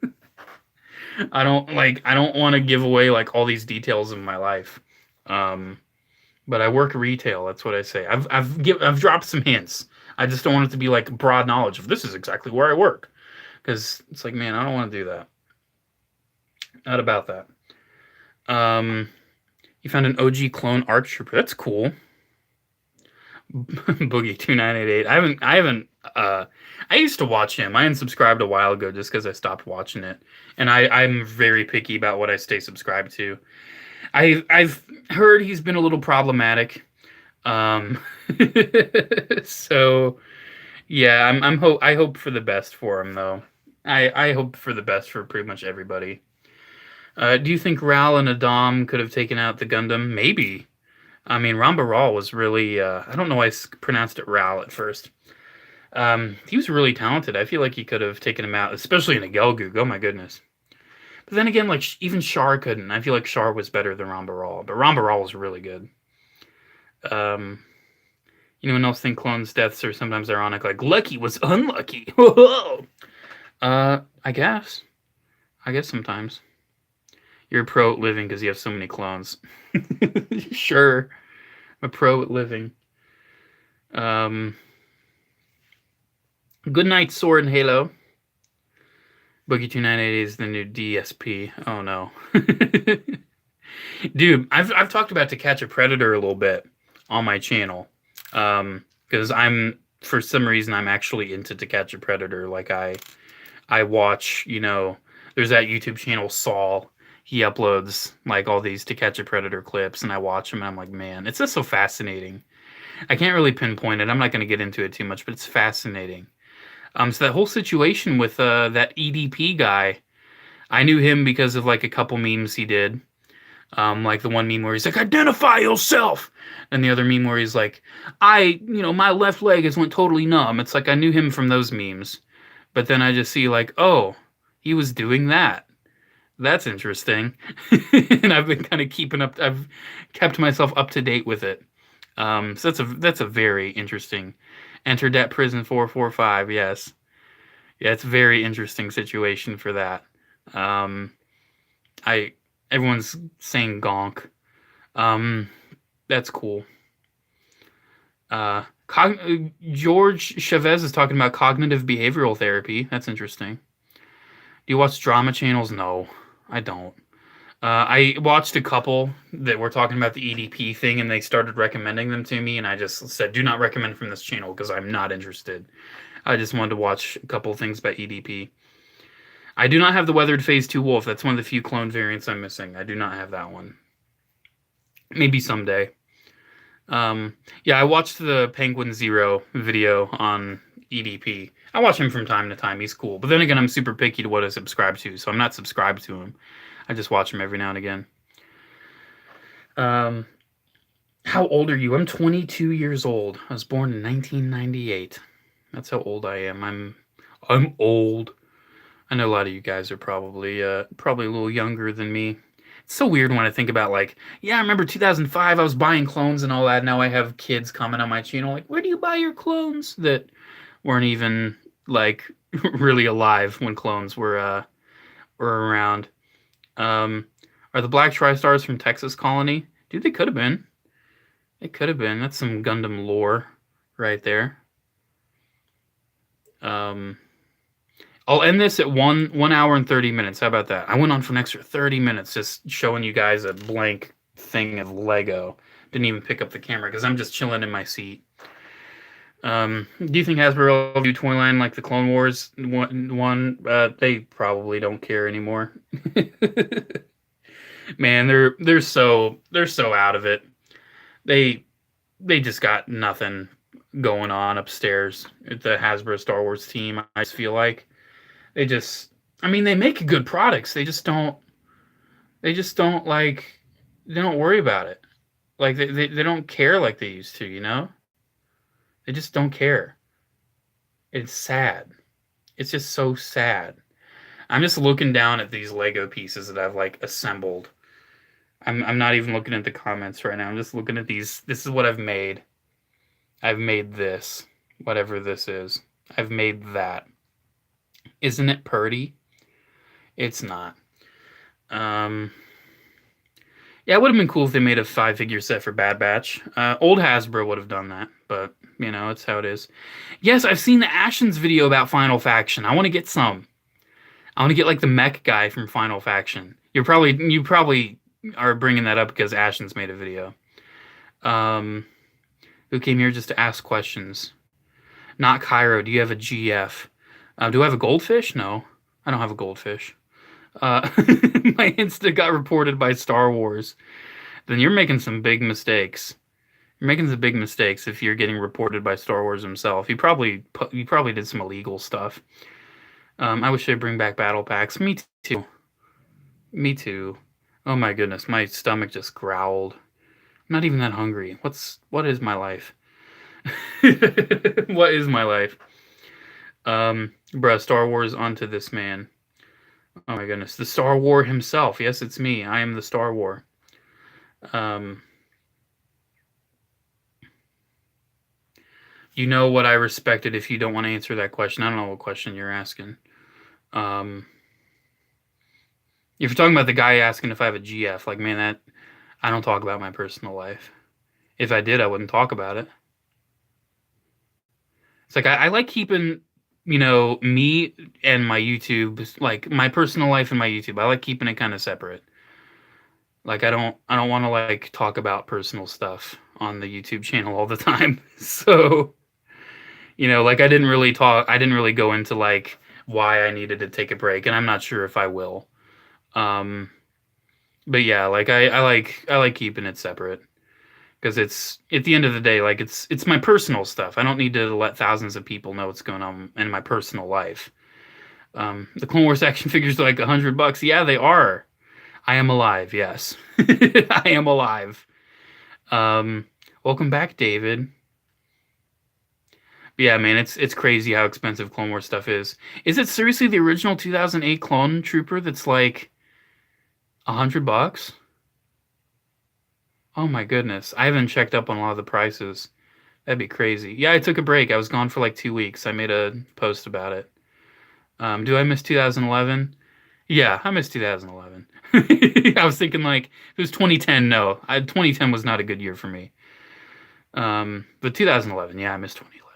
I don't want to give away like all these details of my life. But I work retail. That's what I say. I've dropped some hints. I just don't want it to be like broad knowledge of this is exactly where I work, because it's like, man, I don't want to do that. Not about that. You found an OG clone ARC Trooper. That's cool. Boogie 2988. I haven't. I used to watch him. I unsubscribed a while ago just because I stopped watching it, and I'm very picky about what I stay subscribed to. I've heard he's been a little problematic. So yeah, I hope for the best for him though. I hope for the best for pretty much everybody. Do you think Ral and Adam could have taken out the Gundam? Maybe. I mean, Ramba Ral was really, I don't know why I pronounced it Ral at first. He was really talented. I feel like he could have taken him out, especially in a Gelgoog. Oh my goodness. But then again, like, even Char couldn't. I feel like Char was better than Ramba Ral, but Ramba Ral was really good. Anyone else think clones' deaths are sometimes ironic? Like, Lucky was unlucky. Whoa! I guess. I guess sometimes. You're a pro at living because you have so many clones. Sure. I'm a pro at living. Good night, Sword and Halo. Boogie298 is the new DSP. Oh no. Dude, I've talked about To Catch a Predator a little bit on my channel. Because for some reason I'm actually into To Catch a Predator. Like I watch, there's that YouTube channel Saul. He uploads like all these To Catch a Predator clips, and I watch them, and I'm like, man, it's just so fascinating. I can't really pinpoint it. I'm not going to get into it too much, but it's fascinating. So that whole situation with that EDP guy, I knew him because of like a couple memes he did. Like the one meme where he's like, identify yourself. And the other meme where he's like, my left leg has went totally numb. It's like I knew him from those memes. But then I just see like, oh, he was doing that. That's interesting. And I've been kind of I've kept myself up to date with it. So that's a very interesting. Entered that prison 445, yes. Yeah, it's a very interesting situation for that. Everyone's saying gonk. That's cool. George Chavez is talking about cognitive behavioral therapy. That's interesting. Do you watch drama channels? No, I don't. I watched a couple that were talking about the EDP thing, and they started recommending them to me, and I just said, do not recommend from this channel because I'm not interested. I just wanted to watch a couple things about EDP. I do not have the Weathered Phase 2 Wolf. That's one of the few clone variants I'm missing. I do not have that one. Maybe someday. Yeah, I watched the Penguin Zero video on EDP. I watch him from time to time. He's cool. But then again, I'm super picky to what I subscribe to, so I'm not subscribed to him. I just watch him every now and again. Um, how old are you? I'm 22 years old. I was born in 1998. That's how old I am. I'm old. I know a lot of you guys are probably a little younger than me. It's so weird when I think about like, yeah, I remember 2005 I was buying clones and all that. Now I have kids comment on my channel like, "Where do you buy your clones?" that weren't even like really alive when clones were around. Um, are the Black Tri-Stars from Texas Colony? Dude, they could have been. They could have been. That's some Gundam lore right there. Um, I'll end this at 1 hour and 30 minutes. How about that? I went on for an extra 30 minutes just showing you guys a blank thing of Lego. Didn't even pick up the camera because I'm just chilling in my seat. Do you think Hasbro will do Toyline like the Clone Wars one? They probably don't care anymore. Man, they're so out of it. They they just got nothing going on upstairs at the Hasbro Star Wars team. I just feel like they just, I mean, they make good products. They just don't like, they don't worry about it. Like they don't care like they used to, you know? They just don't care. It's sad. It's just so sad. I'm just looking down at these Lego pieces that I've like assembled. I'm not even looking at the comments right now. I'm just looking at these. This is what I've made. I've made this, whatever this is. I've made that. Isn't it purty? It's not. Um, yeah, it would have been cool if they made a 5-figure set for Bad Batch. Old Hasbro would have done that, but you know, it's how it is. Yes, I've seen the Ashens video about Final Faction. I want to get some. I want to get like the mech guy from Final Faction. You probably are bringing that up because Ashens made a video. Who came here just to ask questions? Not Cairo. Do you have a GF? Do I have a goldfish? No, I don't have a goldfish. My Insta got reported by Star Wars. Then you're making some big mistakes. You're making some big mistakes if you're getting reported by Star Wars himself. You probably did some illegal stuff. I wish they'd bring back battle packs. Me too. Me too. Oh my goodness, my stomach just growled. I'm not even that hungry. What is my life? What is my life? Bruh, Star Wars onto this man. Oh my goodness, the Star War himself. Yes, it's me. I am the Star War. You know what I respected if you don't want to answer that question. I don't know what question you're asking. If you're talking about the guy asking if I have a GF, like, man, that I don't talk about my personal life. If I did, I wouldn't talk about it. It's like I like keeping, me and my YouTube, like my personal life and my YouTube. I like keeping it kind of separate. Like I don't want to like talk about personal stuff on the YouTube channel all the time. So, like I didn't really go into like why I needed to take a break, and I'm not sure if I will. Um, but yeah, like I like keeping it separate because it's at the end of the day, like it's my personal stuff. I don't need to let thousands of people know what's going on in my personal life. The Clone Wars action figures are like $100. Yeah, they are. I am alive. Yes, I am alive. Um, welcome back, David. But yeah, man, it's crazy how expensive Clone Wars stuff is. Is it seriously the original 2008 Clone Trooper that's like $100? Oh my goodness. I haven't checked up on a lot of the prices. That'd be crazy. Yeah, I took a break. I was gone for like 2 weeks. I made a post about it. Do I miss 2011? Yeah, I miss 2011. I was thinking like it was 2010. No, 2010 was not a good year for me. But 2011, yeah, I miss 2011.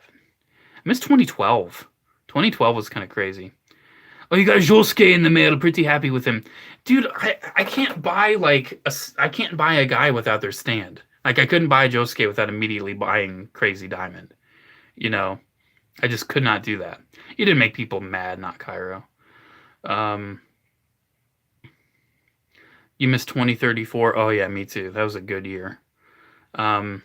I miss 2012. 2012 was kind of crazy. Oh, you got Josuke in the mail. Pretty happy with him, dude. I can't buy I can't buy a guy without their stand. Like I couldn't buy Josuke without immediately buying Crazy Diamond. You know, I just could not do that. You didn't make people mad, not Cairo. Um, you missed 2034. Oh yeah, me too. That was a good year. Um,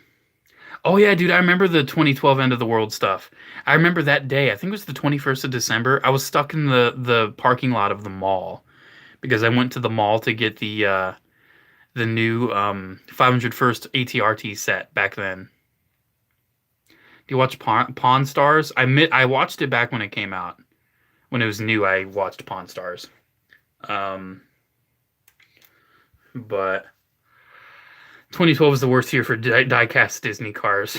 oh yeah, dude, I remember the 2012 end of the world stuff. I remember that day. I think it was the 21st of December. I was stuck in the parking lot of the mall because I went to the mall to get the new 501st ATRT set back then. Do you watch Pawn Stars? I watched it back when it came out. When it was new, I watched Pawn Stars. But 2012 was the worst year for die-cast Disney cars.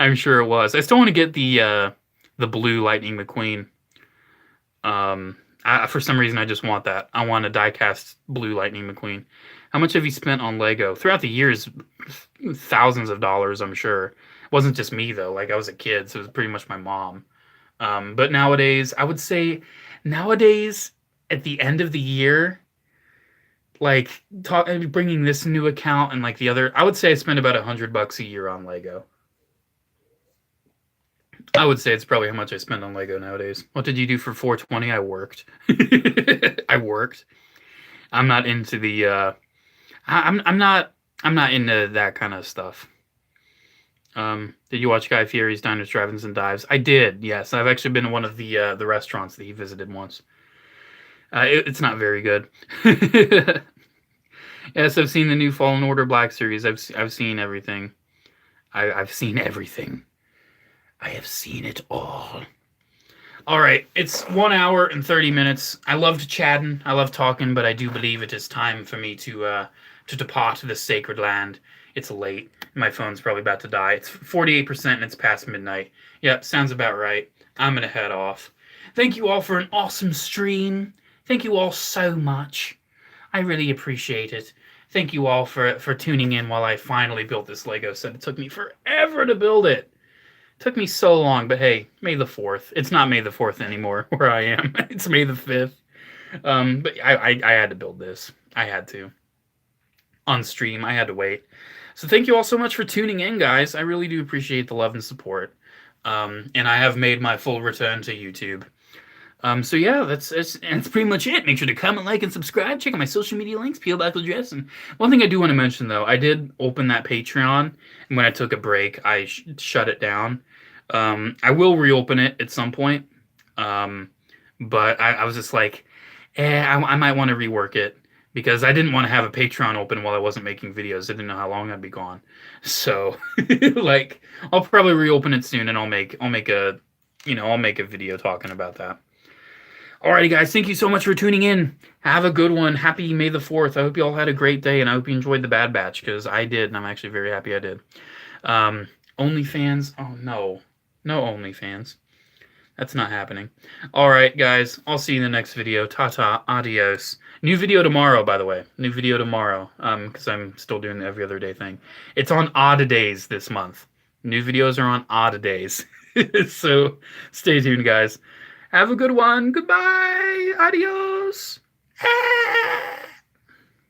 I'm sure it was. I still want to get the blue Lightning McQueen. For some reason, I just want that. I want a die-cast blue Lightning McQueen. How much have you spent on Lego? Throughout the years, thousands of dollars, I'm sure. It wasn't just me, though. Like, I was a kid, so it was pretty much my mom. But nowadays, I would say, nowadays, at the end of the year, like, bringing this new account and, like, the other, I would say I spend about $100 a year on Lego. I would say it's probably how much I spend on Lego nowadays. What did you do for 420? I worked. I worked. I'm not into the I'm not into that kind of stuff. Did you watch Guy Fieri's Diners, Drive-ins, and Dives? I did. Yes, I've actually been to one of the restaurants that he visited once. It's not very good. Yes, I've seen the new Fallen Order Black series. I've seen everything. I've seen everything. I have seen it all. All right, it's 1 hour and 30 minutes. I loved chatting. I love talking, but I do believe it is time for me to depart this sacred land. It's late. My phone's probably about to die. It's 48% and it's past midnight. Yep, sounds about right. I'm going to head off. Thank you all for an awesome stream. Thank you all so much. I really appreciate it. Thank you all for tuning in while I finally built this Lego set. It took me forever to build it. Took me so long, but hey, May the 4th. It's not May the 4th anymore where I am. It's May the 5th. But I had to build this. I had to. On stream, I had to wait. So thank you all so much for tuning in, guys. I really do appreciate the love and support. And I have made my full return to YouTube. So yeah, that's pretty much it. Make sure to comment, like, and subscribe. Check out my social media links, PO Box address. And one thing I do want to mention, though, I did open that Patreon, and when I took a break, I shut it down. I will reopen it at some point, but I was just like, I might want to rework it, because I didn't want to have a Patreon open while I wasn't making videos. I didn't know how long I'd be gone. So, like, I'll probably reopen it soon, and I'll make a video talking about that. Alrighty, guys, thank you so much for tuning in. Have a good one. Happy May the 4th. I hope you all had a great day, and I hope you enjoyed the Bad Batch, because I did, and I'm actually very happy I did. OnlyFans? Oh, no. No OnlyFans. That's not happening. Alright, guys, I'll see you in the next video. Ta-ta. Adios. New video tomorrow, by the way. New video tomorrow, because I'm still doing the every other day thing. It's on odd days this month. New videos are on odd days. So, stay tuned, guys. Have a good one. Goodbye. Adios.